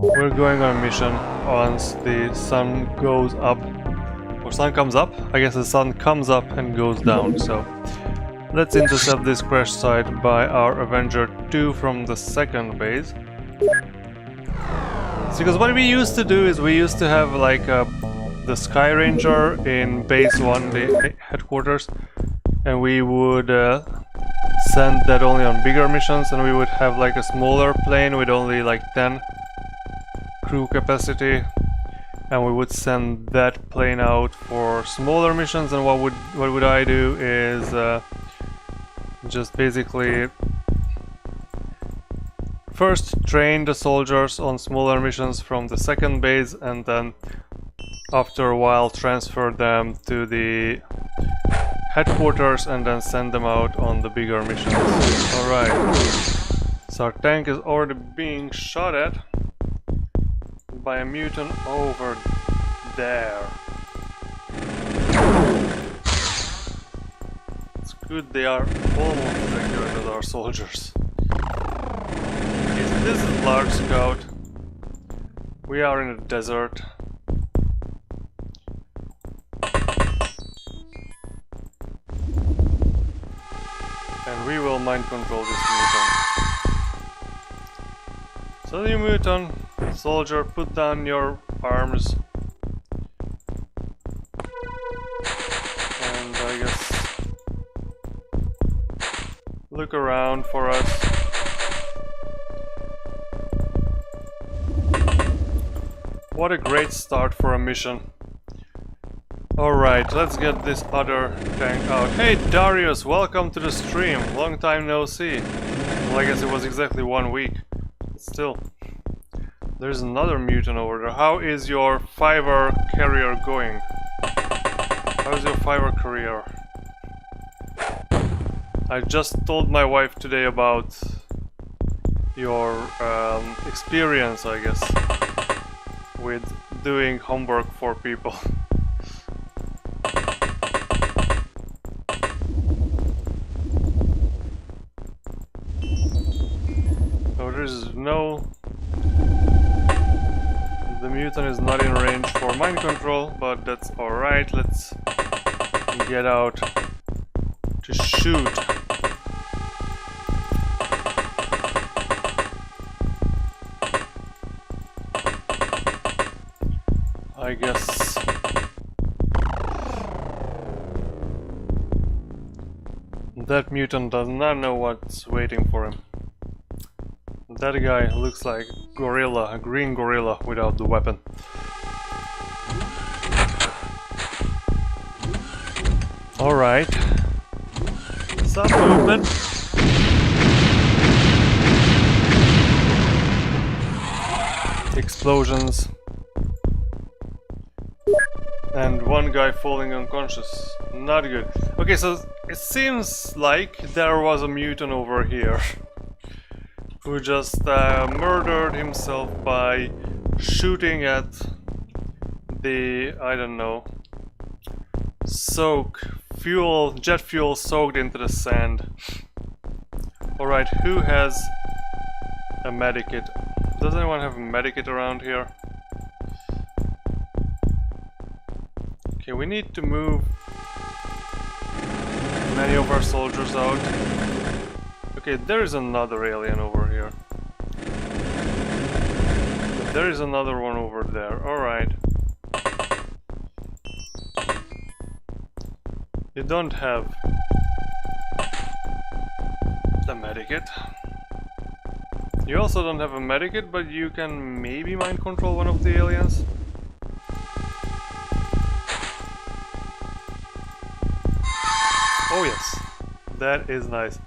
[SPEAKER 1] We're going on a mission once the sun goes up. Or sun comes up? I guess the sun comes up and goes down, so let's intercept this crash site by our Avenger 2 from the second base. So, because what we used to do is we used to have like the Sky Ranger in base 1, the headquarters, and we would send that only on bigger missions, and we would have like a smaller plane with only like 10 crew capacity, and we would send that plane out for smaller missions. And what would I do is Just basically first train the soldiers on smaller missions from the second base, and then after a while transfer them to the headquarters and then send them out on the bigger missions. Alright, so our tank is already being shot at by a mutant over there. It's good they are almost as good as our soldiers. Okay, so this is large scout. We are in a desert. And we will mind control this mutant. So you mutant soldier, put down your arms. And I guess look around for us. What a great start for a mission. Alright, let's get this other tank out. Hey Darius, welcome to the stream. Long time no see. Well, I guess it was exactly 1 week. But still. There's another mutant over there. How is your fiber carrier going? How's your fiber career? I just told my wife today about your experience, I guess, with doing homework for people. So there's no... The mutant is not in range for mind control, but that's alright. Let's get out to shoot. I guess that mutant does not know what's waiting for him. That guy looks like gorilla, a green gorilla without the weapon. Alright. Some movement. Explosions. And one guy falling unconscious. Not good. Okay, so it seems like there was a mutant over here who just murdered himself by shooting at the, I don't know, jet fuel soaked into the sand. Alright, who has a medikit? Does anyone have a medikit around here? Okay, we need to move many of our soldiers out. Okay, there is another alien over here. There is another one over there. Alright. You don't have the medikit. You also don't have a medikit, but you can maybe mind control one of the aliens. Oh yes, that is nice.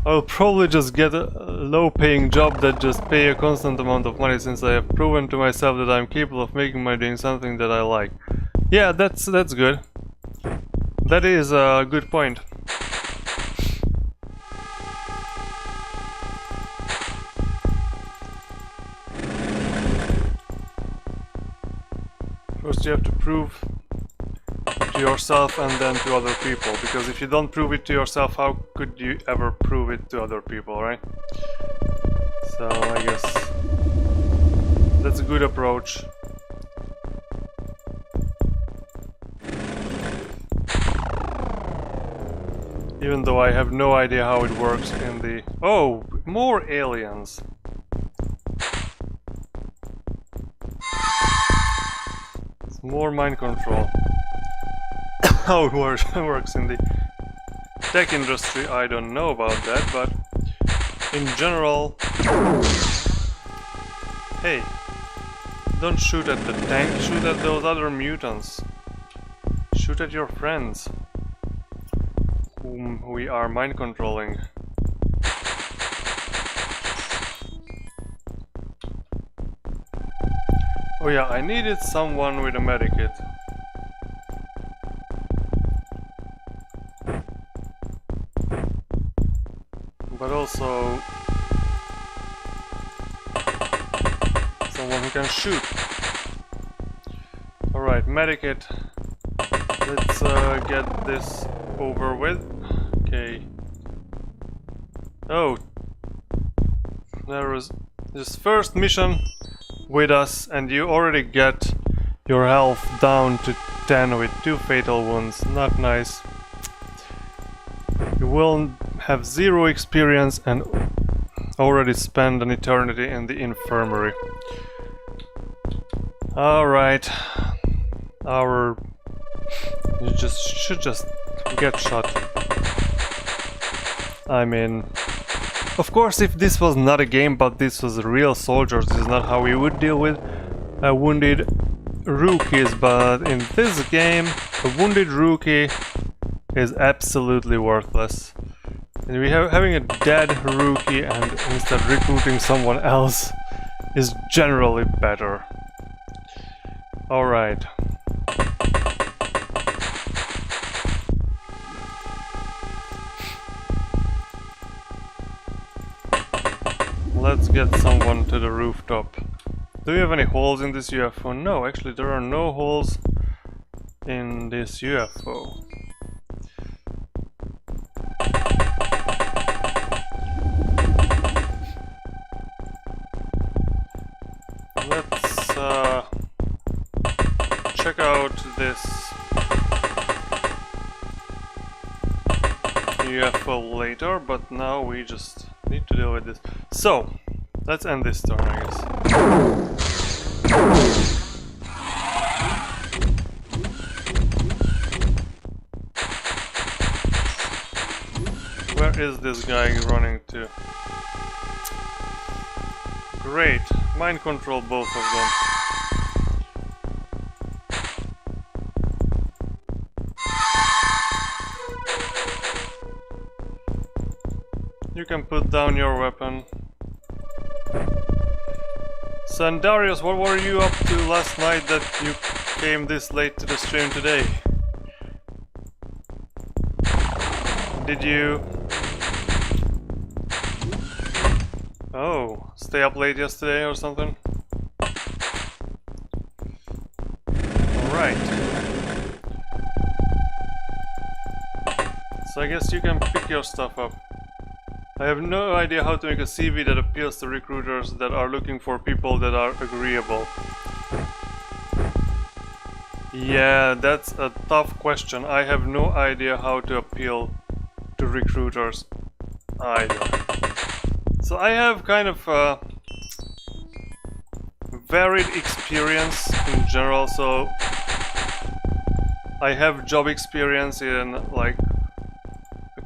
[SPEAKER 1] I'll probably just get a low-paying job that just pay a constant amount of money, since I have proven to myself that I'm capable of making money doing something that I like. Yeah, that's good. That is a good point. First you have to prove to yourself and then to other people, because if you don't prove it to yourself, how could you ever prove it to other people, right? So I guess that's a good approach. Even though I have no idea how it works in the... Oh! More aliens! It's more mind control. How it works in the tech industry, I don't know about that, but in general... Hey, don't shoot at the tank, shoot at those other mutants. Shoot at your friends. whom we are mind controlling. Oh yeah, I needed someone with a medikit. But also someone who can shoot. Alright, medikit. Let's get this over with. Okay. Oh, there was this first mission with us, and you already get your health down to 10 with 2 fatal wounds. Not nice. You will have 0 experience and already spend an eternity in the infirmary. Alright. You should just get shot. I mean, of course, if this was not a game but this was real soldiers, this is not how we would deal with wounded rookies, but in this game a wounded rookie is absolutely worthless. And having a dead rookie and instead recruiting someone else is generally better. Alright. Let's get someone to the rooftop. Do you have any holes in this UFO? No, actually there are no holes in this UFO. Let's check out this UFO later, but now we just need to deal with this. So, let's end this turn, I guess. Where is this guy running to? Great, mind control both of them. You can put down your weapon. Sandarius, what were you up to last night that you came this late to the stream today? Did you... Oh, stay up late yesterday or something? Alright. So I guess you can pick your stuff up. I have no idea how to make a CV that appeals to recruiters that are looking for people that are agreeable. Yeah, that's a tough question. I have no idea how to appeal to recruiters either. So I have kind of varied experience in general, so I have job experience in like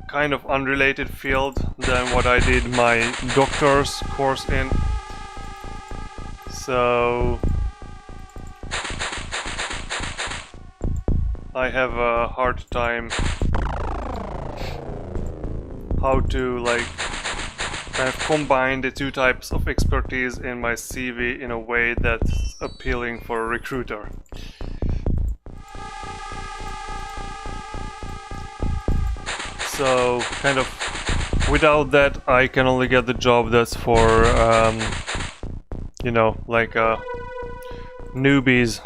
[SPEAKER 1] kind of unrelated field than what I did my doctor's course in. So I have a hard time how to like kind of combine the two types of expertise in my CV in a way that's appealing for a recruiter. So, kind of, without that, I can only get the job that's for, you know, like, newbies.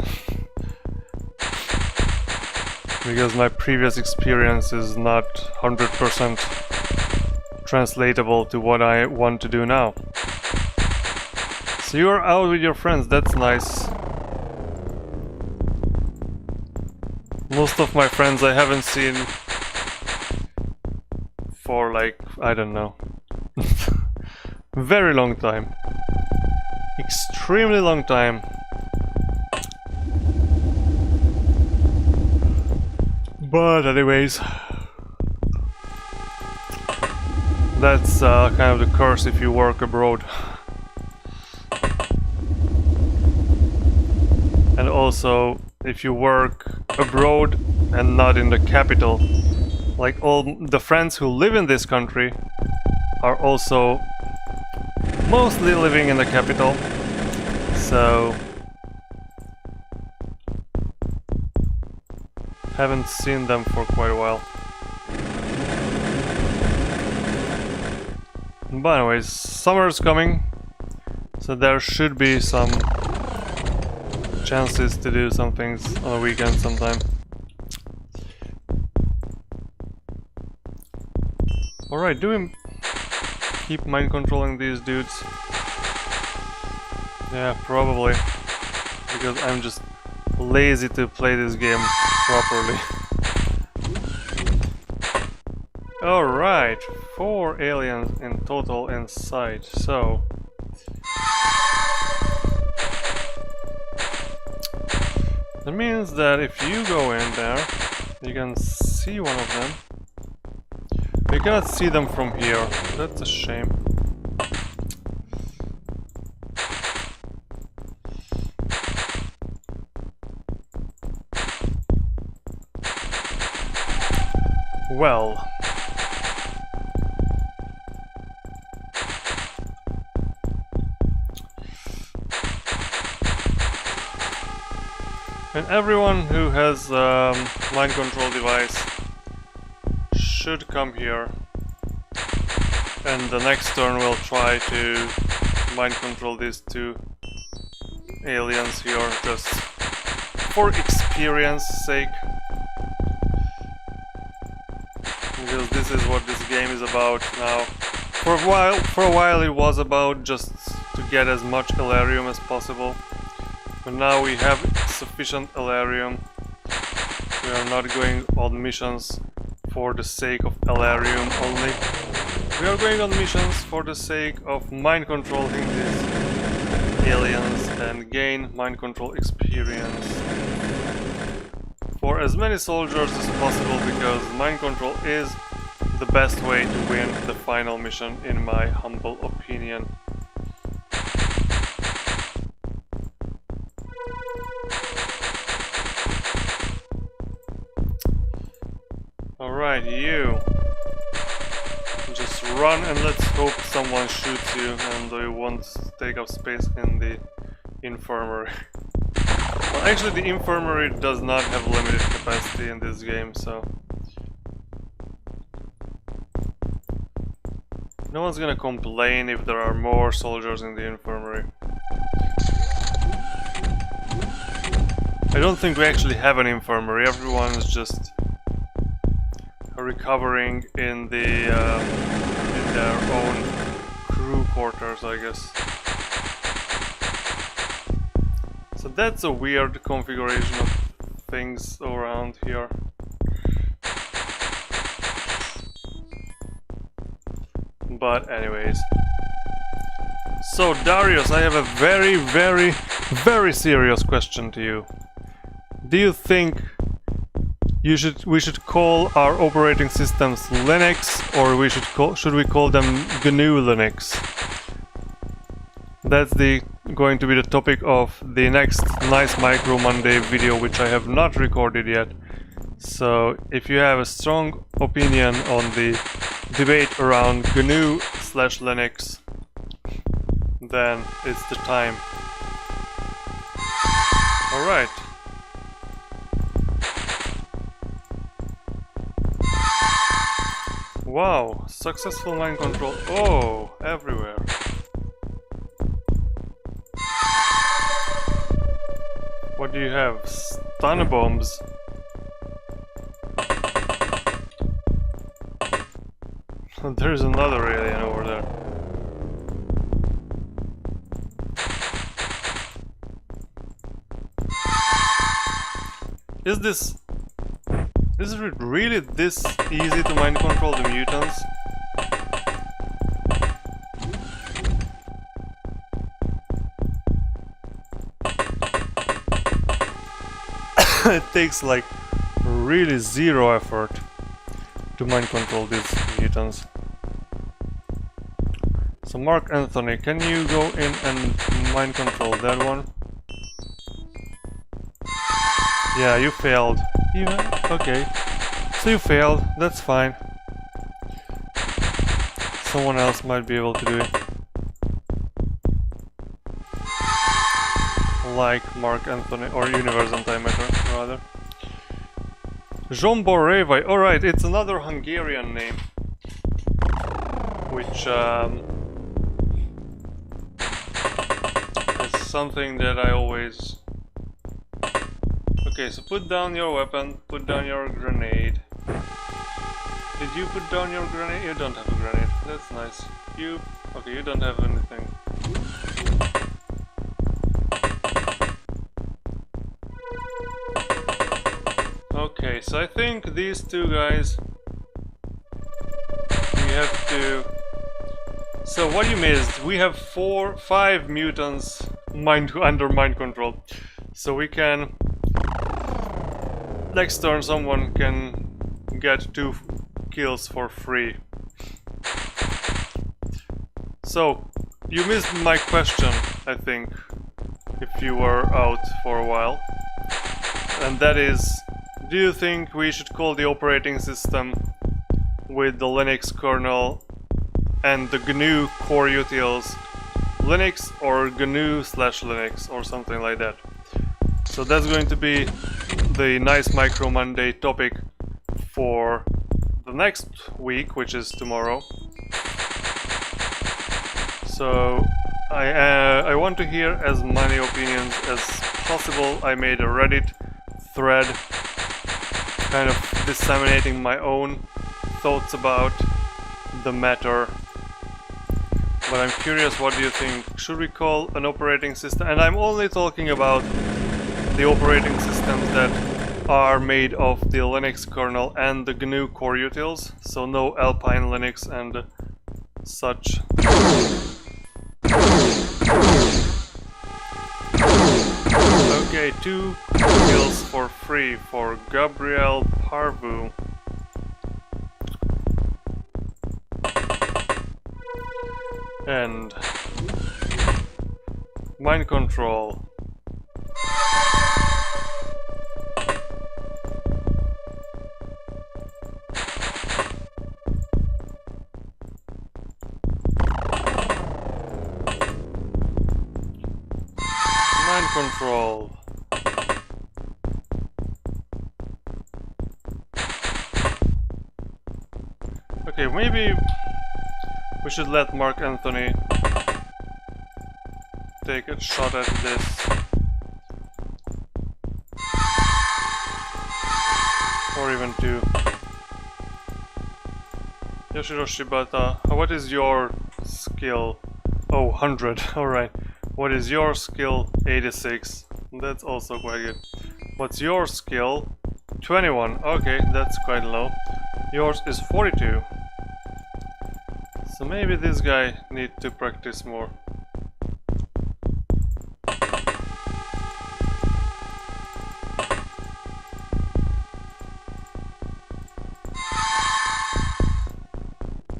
[SPEAKER 1] Because my previous experience is not 100% translatable to what I want to do now. So you're out with your friends, that's nice. Most of my friends I haven't seen for like, I don't know, very long time. Extremely long time. But anyways, that's kind of the curse if you work abroad. And also, if you work abroad and not in the capital, like all the friends who live in this country are also mostly living in the capital, so haven't seen them for quite a while. But anyways, summer is coming, so there should be some chances to do some things on a weekend sometime. Alright, do we keep mind controlling these dudes? Yeah, probably. Because I'm just lazy to play this game properly. Alright, 4 aliens in total in sight, so... that means that if you go in there, you can see one of them. You cannot see them from here, that's a shame. Well... and everyone who has mind control device should come here, and the next turn we'll try to mind control these 2 aliens here just for experience sake, because this is what this game is about now. For a while it was about just to get as much Elarium as possible, but now we have sufficient Elarium. We are not going on missions for the sake of Elarium only. We are going on missions for the sake of mind controlling these aliens and gain mind control experience for as many soldiers as possible, because mind control is the best way to win the final mission in my humble opinion. Alright, you. Just run and let's hope someone shoots you and you won't take up space in the infirmary. Well, actually the infirmary does not have limited capacity in this game, so... no one's gonna complain if there are more soldiers in the infirmary. I don't think we actually have an infirmary, everyone's just recovering in the in their own crew quarters, I guess. So that's a weird configuration of things around here. But anyways. So Darius, I have a very serious question to you. Do you think we should call our operating systems Linux, or should we call them GNU Linux? That's going to be the topic of the next Nice Micro Monday video, which I have not recorded yet. So if you have a strong opinion on the debate around GNU/Linux, then it's the time. Alright. Wow, successful mind control. Oh, everywhere. What do you have? Stun bombs. There's another alien over there. Is it really this easy to mind control the mutants? It takes like really zero effort to mind control these mutants. So Mark Anthony, can you go in and mind control that one? Yeah, you failed. Okay. So you failed, that's fine. Someone else might be able to do it. Like Mark Anthony, or Universe Antimatter, rather. Zsombor Révaj, alright, it's another Hungarian name. Which is something that I always... Okay, so put down your weapon, put down your grenade. Did you put down your grenade? You don't have a grenade, that's nice. You... okay, you don't have anything. Okay, so I think these two guys... we have to... So what you missed, we have 5 mutants under mind control. So we can... next turn someone can get 2 kills for free. So, you missed my question, I think, if you were out for a while. And that is, do you think we should call the operating system with the Linux kernel and the GNU core utils Linux or GNU/Linux or something like that? So that's going to be the Nice Micro Monday topic for the next week, which is tomorrow. So I want to hear as many opinions as possible. I made a Reddit thread kind of disseminating my own thoughts about the matter. But I'm curious, what do you think? Should we call an operating system? And I'm only talking about the operating systems that are made of the Linux kernel and the GNU core utils, so no Alpine Linux and such. Okay, 2 kills for free for Gabriel Parvu. And mind control. Mind control. Okay, maybe we should let Mark Anthony take a shot at this. Or even 2. Yoshiro Shibata, what is your skill? Oh, 100, alright. What is your skill? 86. That's also quite good. What's your skill? 21. Okay, that's quite low. Yours is 42. So maybe this guy needs to practice more.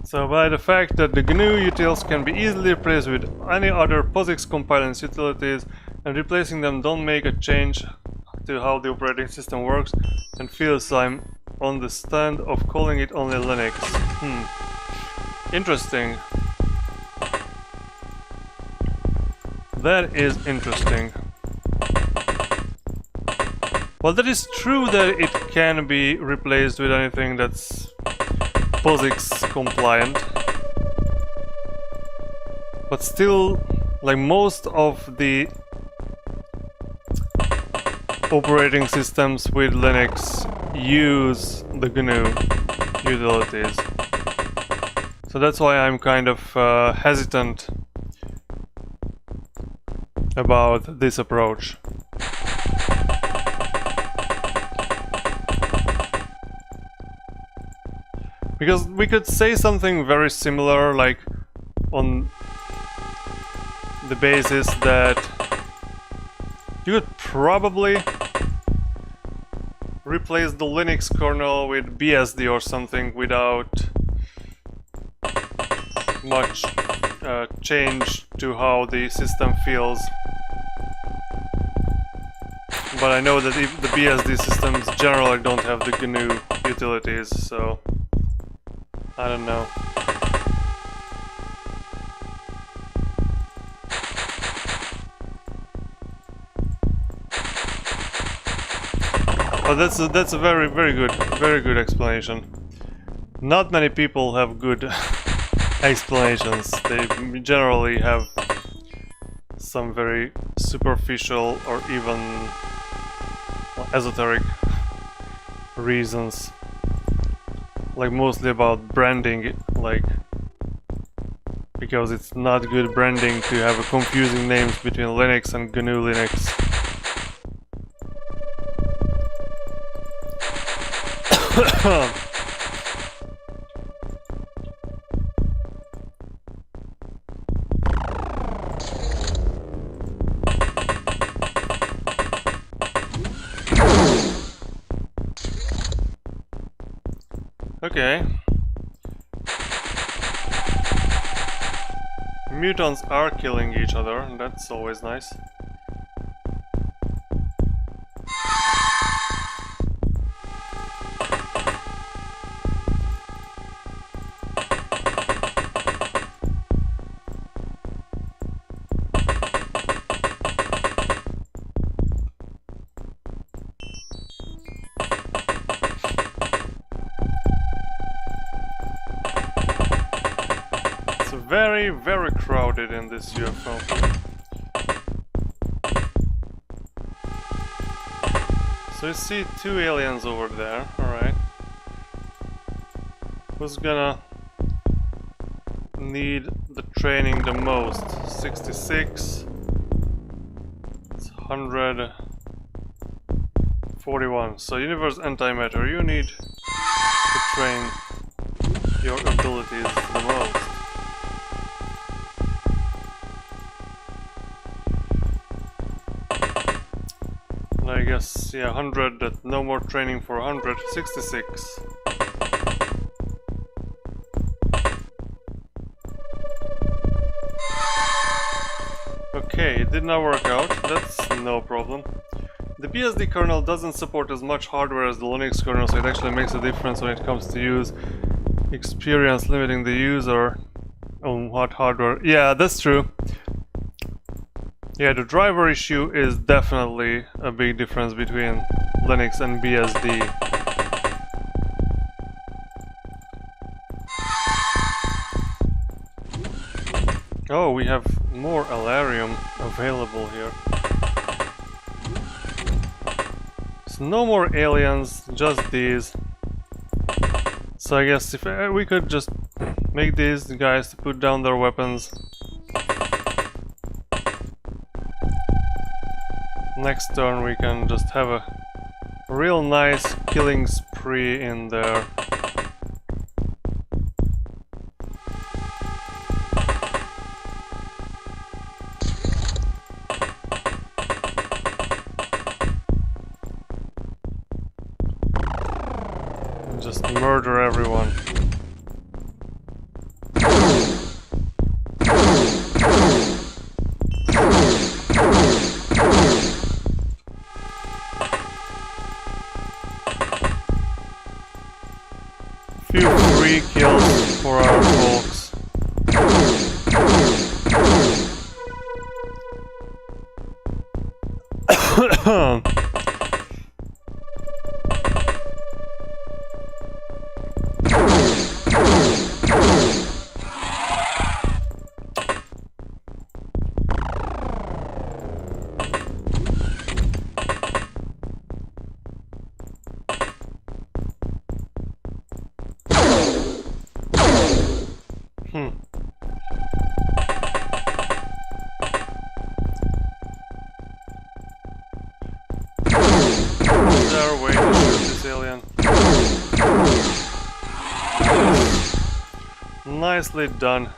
[SPEAKER 1] So by the fact that the GNU utils can be easily replaced with any other POSIX compilance utilities, and replacing them don't make a change to how the operating system works, and feels I'm on the stand of calling it only Linux. Interesting. That is interesting. Well, that is true that it can be replaced with anything that's POSIX compliant, but still, like most of the operating systems with Linux use the GNU utilities. So that's why I'm kind of hesitant about this approach. Because we could say something very similar, like on the basis that you could probably replace the Linux kernel with BSD or something without much change to how the system feels. But I know that the BSD systems generally don't have the GNU utilities, so I don't know. Oh, that's a very good explanation. Not many people have good explanations. They generally have some very superficial or even esoteric reasons, like mostly about branding, like because it's not good branding to have a confusing names between Linux and GNU Linux. Okay. Mutants are killing each other, and that's always nice. Very crowded in this UFO. So you see two aliens over there, alright. Who's gonna need the training the most? 66. It's 141. So Universe Antimatter, you need to train your abilities the most. I guess, yeah, 100, no more training for 166. Okay, it did not work out, that's no problem. The BSD kernel doesn't support as much hardware as the Linux kernel, so it actually makes a difference when it comes to use experience limiting the user on what hardware. Yeah, that's true. Yeah, the driver issue is definitely a big difference between Linux and BSD. Oh, we have more Alarium available here. So no more aliens, just these. So I guess if we could just make these guys to put down their weapons. Next turn we can just have a real nice killing spree in there. Just murder everyone. Few free kills for our folks. Nicely done.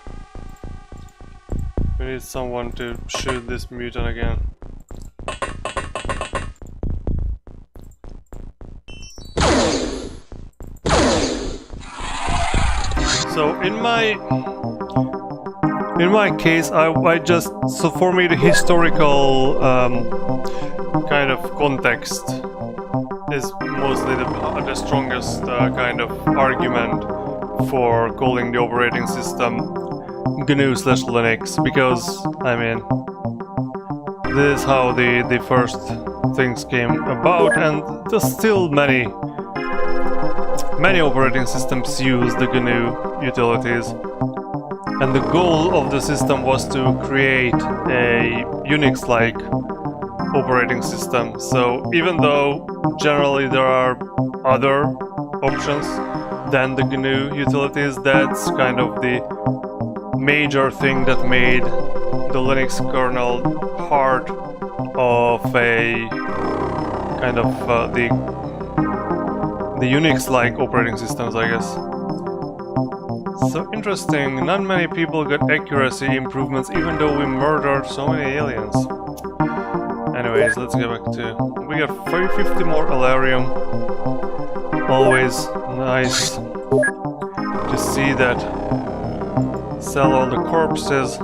[SPEAKER 1] We need someone to shoot this mutant again. So in my case, I just, so for me the historical kind of context is mostly the strongest kind of argument for calling the operating system GNU/Linux, because, I mean, this is how the first things came about, and there's still many operating systems use the GNU utilities. And the goal of the system was to create a Unix-like operating system. So even though generally there are other options than the GNU utilities, that's kind of the major thing that made the Linux kernel part of a kind of the Unix-like operating systems, I guess. So interesting, not many people got accuracy improvements even though we murdered so many aliens. Anyways, let's get back to... we got 50 more Elarium. Always nice to see that. Sell all the corpses.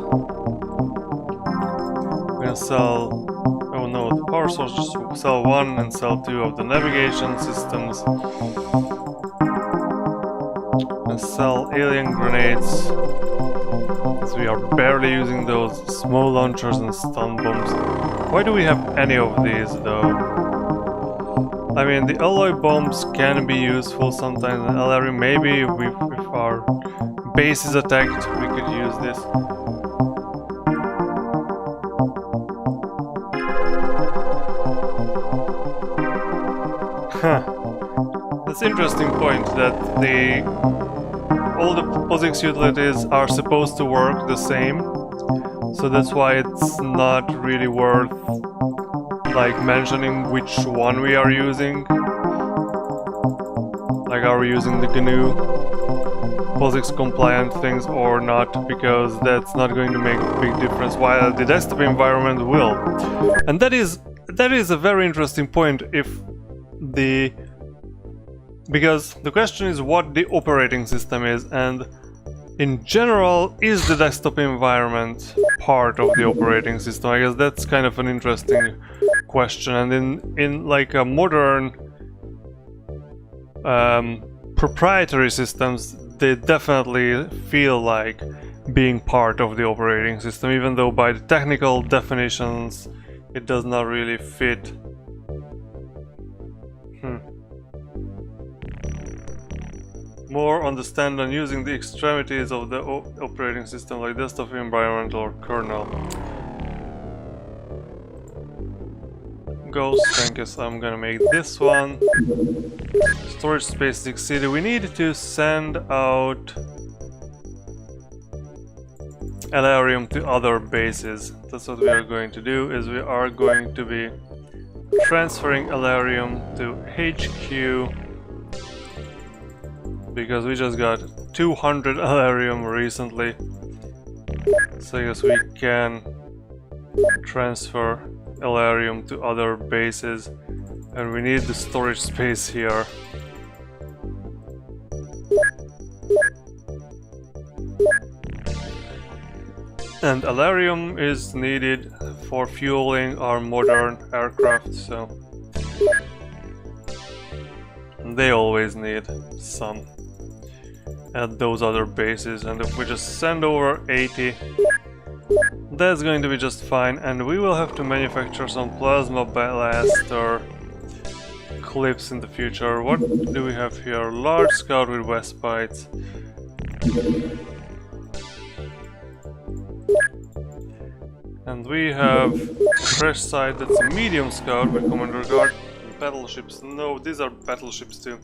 [SPEAKER 1] We're gonna sell... oh no, the power source, just sell one and sell 2 of the navigation systems. And sell alien grenades. So we are barely using those small launchers and stun bombs. Why do we have any of these though? I mean, the alloy bombs can be useful sometimes in Elari. Maybe if our base is attacked, we could use this. That's an interesting point that all the POSIX utilities are supposed to work the same, so that's why it's not really worth like mentioning which one we are using. Like, are we using the GNU POSIX compliant things or not, because that's not going to make a big difference, while the desktop environment will. And that is a very interesting point. Because the question is what the operating system is, and in general, is the desktop environment part of the operating system? I guess that's kind of an interesting question, and in like a modern proprietary systems, they definitely feel like being part of the operating system, even though by the technical definitions it does not really fit. More understand on using the extremities of the operating system, like desktop environment or kernel. Ghost tank is, I'm gonna make this one. Storage space 6 city. We need to send out Elarium to other bases. That's what we are going to do, is we are going to be transferring Elarium to HQ, because we just got 200 Elarium recently. So I guess we can transfer Elarium to other bases, and we need the storage space here. And Elarium is needed for fueling our modern aircraft, so they always need some at those other bases. And if we just send over 80, that's going to be just fine. And we will have to manufacture some plasma blaster clips in the future. What do we have here? Large scout with Vespites. And we have fresh side, that's a medium scout with commander guard. Battleships, no, these are battleships too.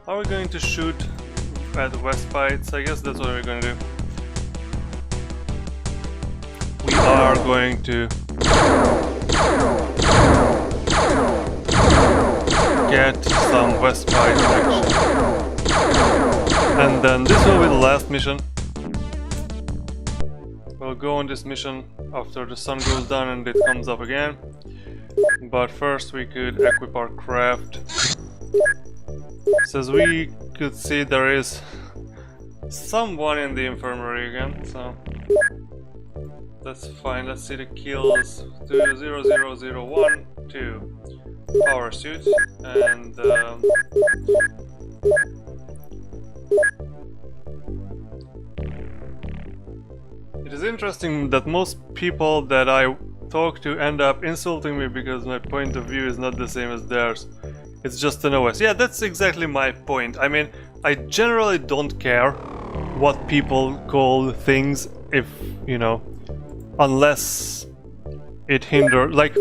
[SPEAKER 1] Are we going to shoot at Vespites? I guess that's what we're going to do. We are going to get some Vespite action. And then this will be the last mission. We'll go on this mission after the sun goes down and it comes up again. But first we could equip our craft. So as we could see, there is someone in the infirmary again, so That's fine. Let's see the kills. 20001 2 power suit and it is interesting that most people that I talk to end up insulting me because my point of view is not the same as theirs. It's just an OS. Yeah, that's exactly my point. I mean, I generally don't care what people call things if, you know, unless it hinders, like,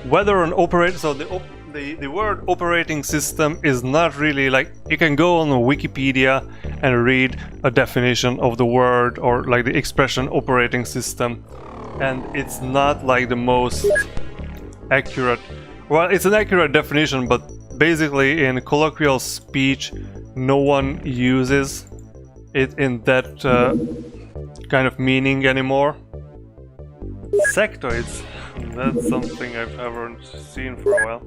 [SPEAKER 1] whether an operator, so the word operating system is not really like, you can go on Wikipedia and read a definition of the word or like the expression operating system, and it's not like the most accurate, well, it's an accurate definition, but basically in colloquial speech no one uses it in that kind of meaning anymore. Sectoids, that's something I haven't seen for a while.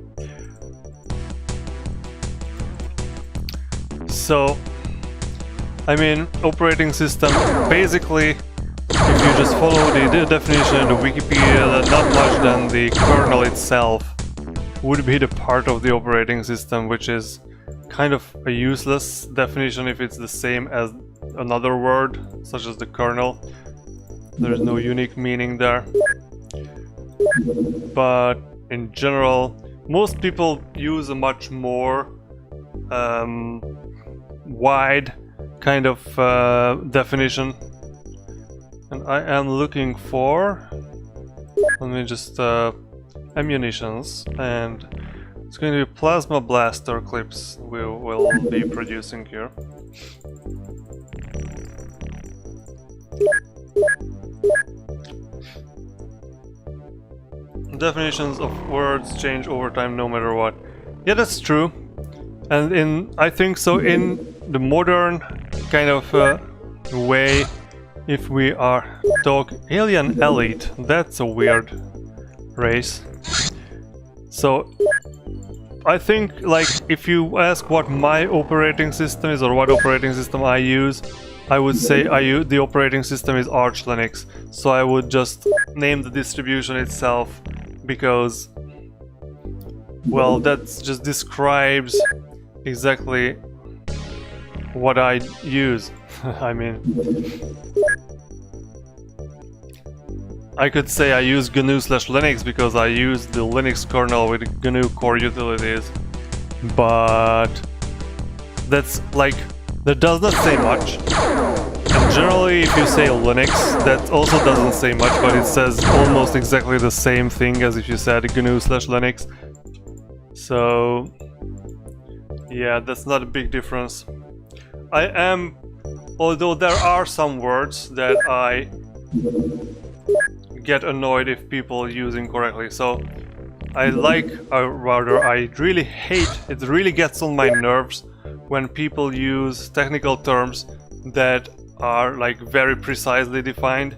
[SPEAKER 1] So, I mean, operating system, basically, if you just follow the definition in the Wikipedia, not much than the kernel itself would be the part of the operating system, which is kind of a useless definition if it's the same as another word, such as the kernel. There's no unique meaning there. But in general, most people use a much more wide kind of definition. And I am looking for, let me just, ammunitions, and it's going to be plasma blaster clips we will be producing here. Definitions of words change over time no matter what. Yeah, that's true. And I think so in the modern kind of way, if we are talking alien elite, that's a weird race. So I think, like, if you ask what my operating system is or what operating system I use, I would say the operating system is Arch Linux. So I would just name the distribution itself because, well, that just describes exactly what I use. I mean, I could say I use GNU/Linux because I use the Linux kernel with GNU core utilities, but that's like, that does not say much. And generally, if you say Linux, that also doesn't say much, but it says almost exactly the same thing as if you said GNU/Linux. So yeah, that's not a big difference. Although there are some words that I get annoyed if people use incorrectly. So I like, or rather I really hate, it really gets on my nerves when people use technical terms that are like very precisely defined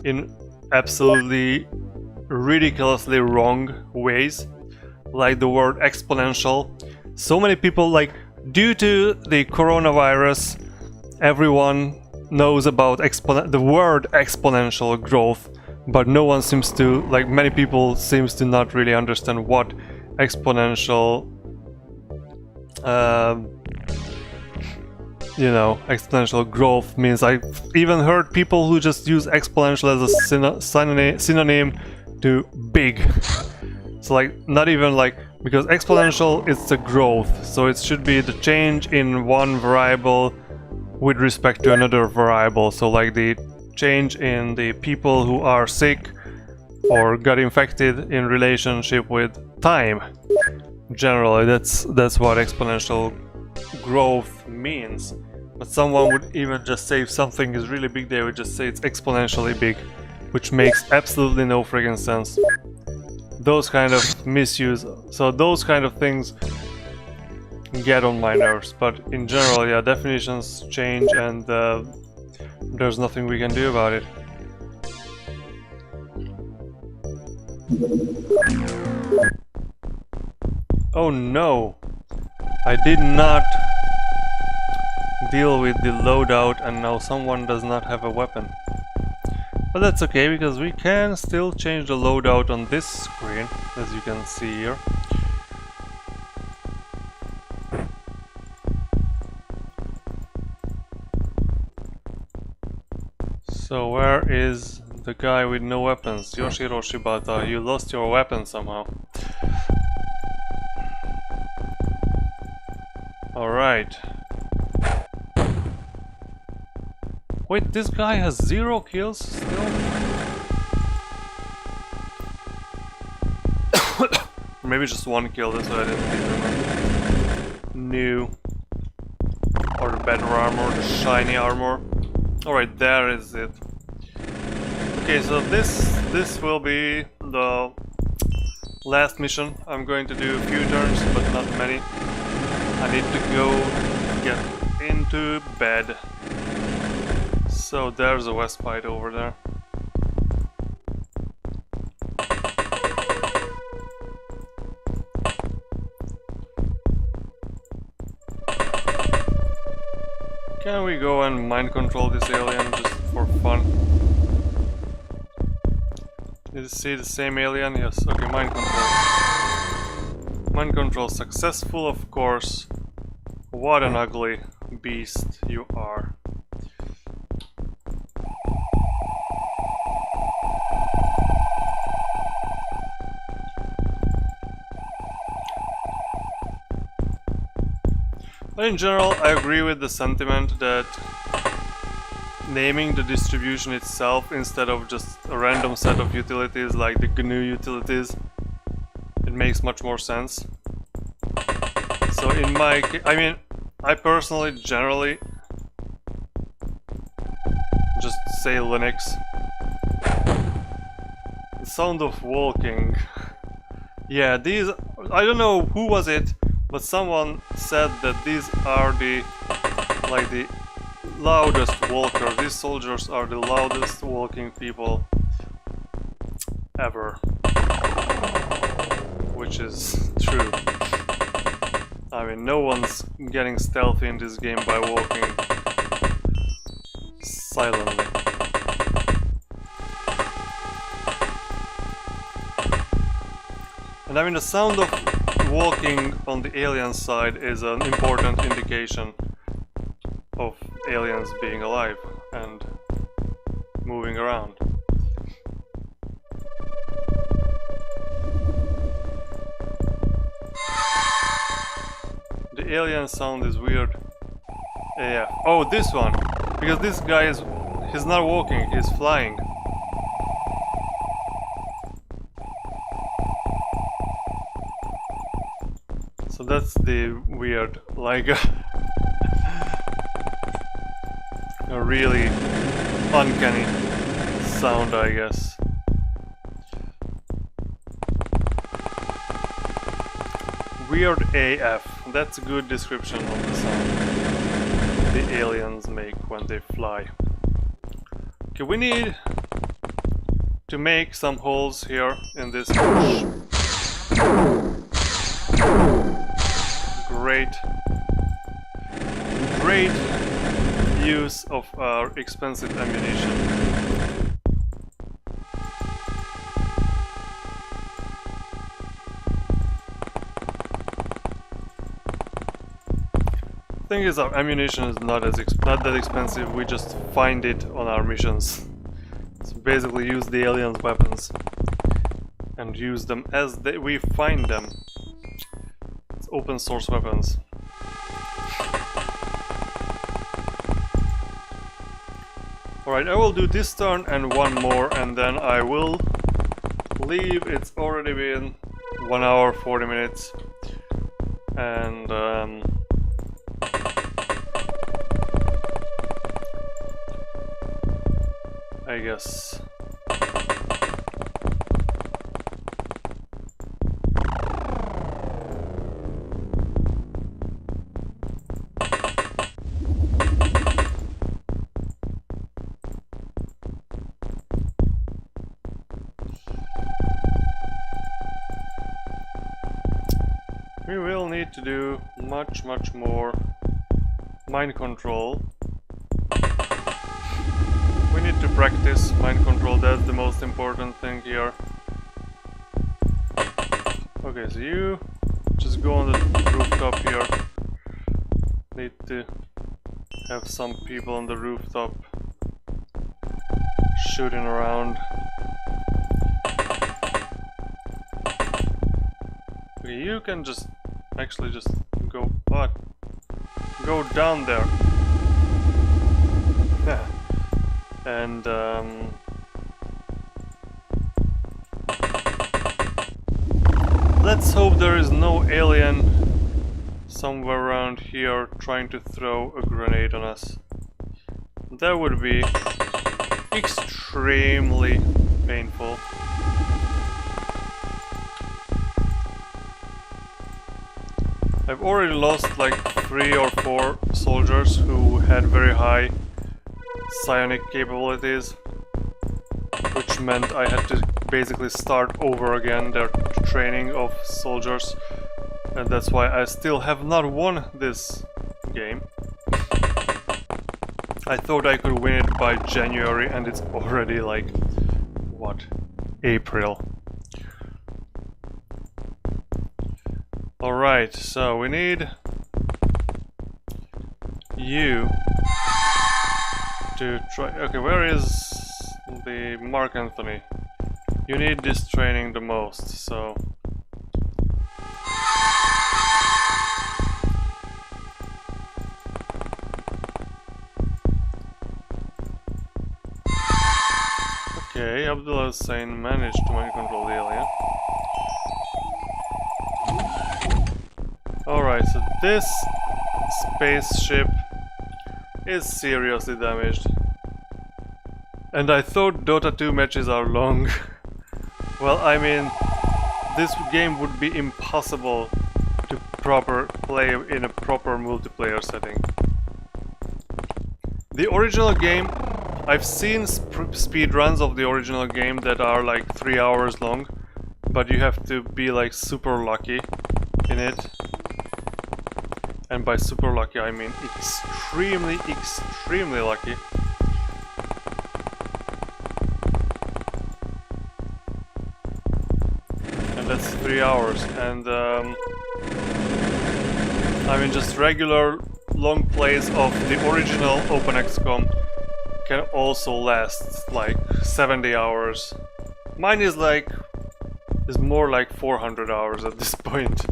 [SPEAKER 1] in absolutely ridiculously wrong ways, like the word exponential. So many people, like, due to the coronavirus, everyone knows about the word exponential growth, but no one seems to, like, many people seems to not really understand what exponential you know, exponential growth means. I've even heard people who just use exponential as a synonym to big. So, like, not even like, because exponential is the growth, so it should be the change in one variable with respect to another variable. So like the change in the people who are sick or got infected in relationship with time. Generally, that's what exponential growth means. But someone would even just say if something is really big, they would just say it's exponentially big, which makes absolutely no friggin' sense. Those kind of misuse, so those kind of things get on my nerves. But in general, yeah, definitions change and there's nothing we can do about it. Oh no! I did not deal with the loadout and now someone does not have a weapon. But that's okay, because we can still change the loadout on this screen, as you can see here. So where is the guy with no weapons? Yoshiro Shibata, you lost your weapon somehow. Alright. Wait, this guy has 0 kills still? Maybe just 1 kill, that's why I didn't remember. New. Or the better armor, the shiny armor. Alright, there is it. Okay, so this will be the last mission. I'm going to do a few turns, but not many. I need to go get into bed. So there's a Westpite over there. Can we go and mind control this alien just for fun? Did you see the same alien? Yes, okay, mind control. Mind control successful, of course. What an ugly beast you are. But in general, I agree with the sentiment that naming the distribution itself instead of just a random set of utilities like the GNU utilities, it makes much more sense. So in my case, I mean, I personally generally just say Linux. The sound of walking. Yeah, these, I don't know who was it, but someone said that these are the loudest walkers. These soldiers are the loudest walking people ever. Which is true. I mean, no one's getting stealthy in this game by walking silently. And I mean, the sound of walking on the alien side is an important indication of aliens being alive and moving around. The alien sound is weird. Yeah. Oh, this one! Because this guy he's not walking, he's flying. So that's the weird, like a really uncanny sound, I guess. Weird AF, that's a good description of the sound the aliens make when they fly. Okay, we need to make some holes here in this bush. Great use of our expensive ammunition. Thing is, our ammunition is not that expensive. We just find it on our missions. So basically, use the aliens' weapons and use them as we find them. It's open source weapons. Alright, I will do this turn and one more, and then I will leave. It's already been 1 hour 40 minutes, and I guess we will need to do much more mind control. We need to practice mind control, that's the most important thing here. Okay, so you just go on the rooftop here. Need to have some people on the rooftop shooting around. Okay, you can just actually just go down there. And let's hope there is no alien somewhere around here trying to throw a grenade on us. That would be extremely painful. I've already lost like 3 or 4 soldiers who had very high psionic capabilities, which meant I had to basically start over again their training of soldiers, and that's why I still have not won this game. I thought I could win it by January and it's already like, what, April. Alright, so we need you to try. Okay, where is the Mark Anthony? You need this training the most, so. Okay, Abdullah Hussein managed to mind control the alien. Alright, so this spaceship is seriously damaged. And I thought Dota 2 matches are long. Well, I mean, this game would be impossible to play in a proper multiplayer setting. The original game, I've seen speedruns of the original game that are like 3 hours long, but you have to be like super lucky in it. And by super lucky I mean extremely, extremely lucky. And that's 3 hours, and I mean just regular long plays of the original OpenXCom can also last like 70 hours. Mine is more like 400 hours at this point.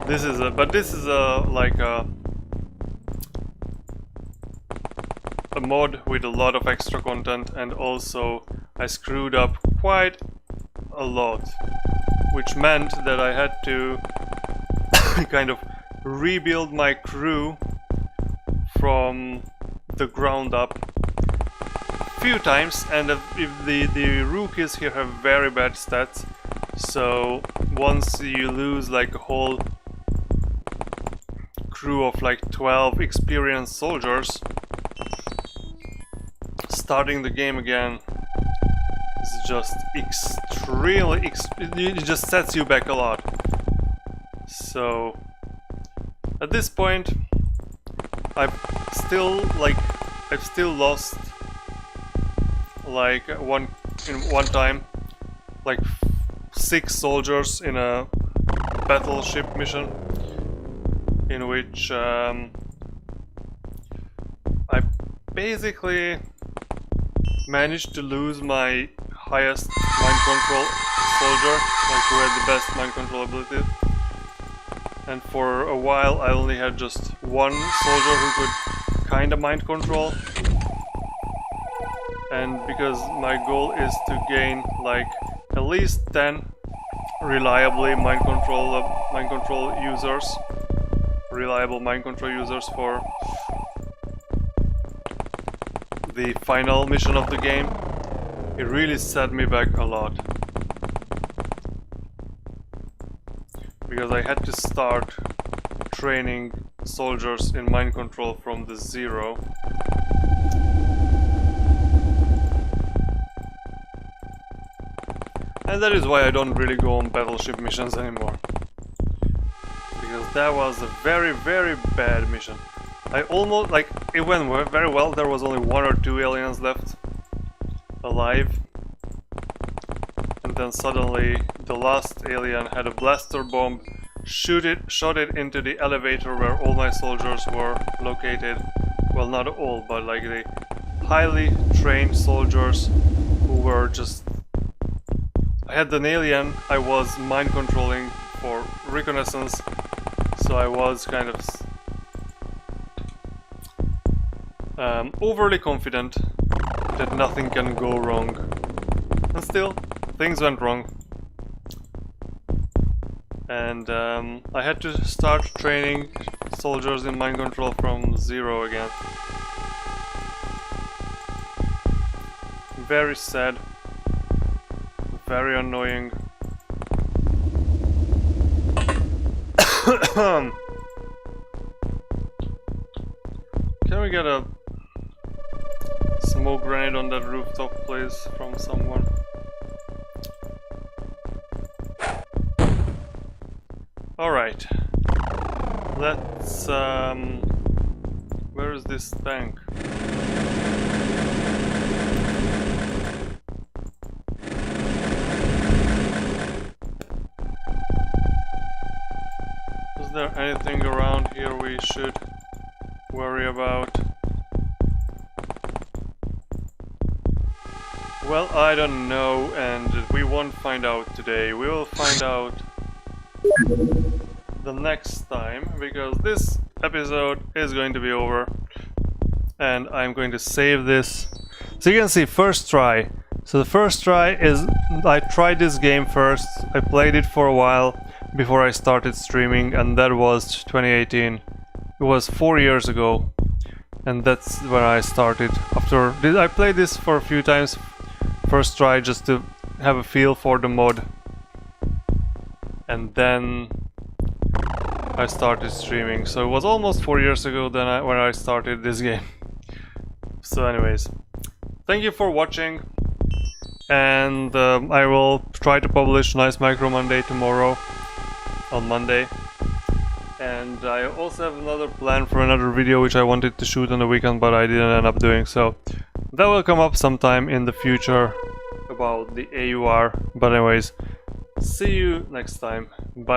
[SPEAKER 1] This is like a mod with a lot of extra content, and also I screwed up quite a lot, which meant that I had to kind of rebuild my crew from the ground up a few times, and if the rookies here have very bad stats, so once you lose like a whole crew of like 12 experienced soldiers, starting the game again is just extremely it just sets you back a lot. So at this point I've still lost like one time like 6 soldiers in a battleship mission, in which I basically managed to lose my highest mind control soldier, like who had the best mind control ability. And for a while I only had just one soldier who could kinda mind control. And because my goal is to gain like at least 10 reliably reliable mind control users for the final mission of the game, it really set me back a lot. Because I had to start training soldiers in mind control from the zero. And that is why I don't really go on battleship missions anymore. Because that was a very, very bad mission. I almost, like, it went very well. There was only 1 or 2 aliens left alive. And then suddenly the last alien had a blaster bomb, shot it into the elevator where all my soldiers were located. Well, not all, but like the highly trained soldiers who were just... I had an alien I was mind controlling for reconnaissance, so I was kind of overly confident that nothing can go wrong. And still, things went wrong. And I had to start training soldiers in mind control from zero again. Very sad. Very annoying. Can we get a smoke grenade on that rooftop, please, from someone? Alright. Let's... where is this tank? Is there anything around here we should worry about? Well, I don't know, and we won't find out today. We will find out the next time, because this episode is going to be over and I'm going to save this. So you can see, first try. So the first try is, I tried this game first, I played it for a while before I started streaming, and that was 2018. It was 4 years ago, and that's when I started. After I played this for a few times, first try, just to have a feel for the mod, and then I started streaming. So it was almost 4 years ago then when I started this game. So anyways, thank you for watching, and I will try to publish Nice Micro Monday tomorrow, on Monday. And I also have another plan for another video which I wanted to shoot on the weekend, but I didn't end up doing, so that will come up sometime in the future about the AUR. But anyways, see you next time. Bye bye.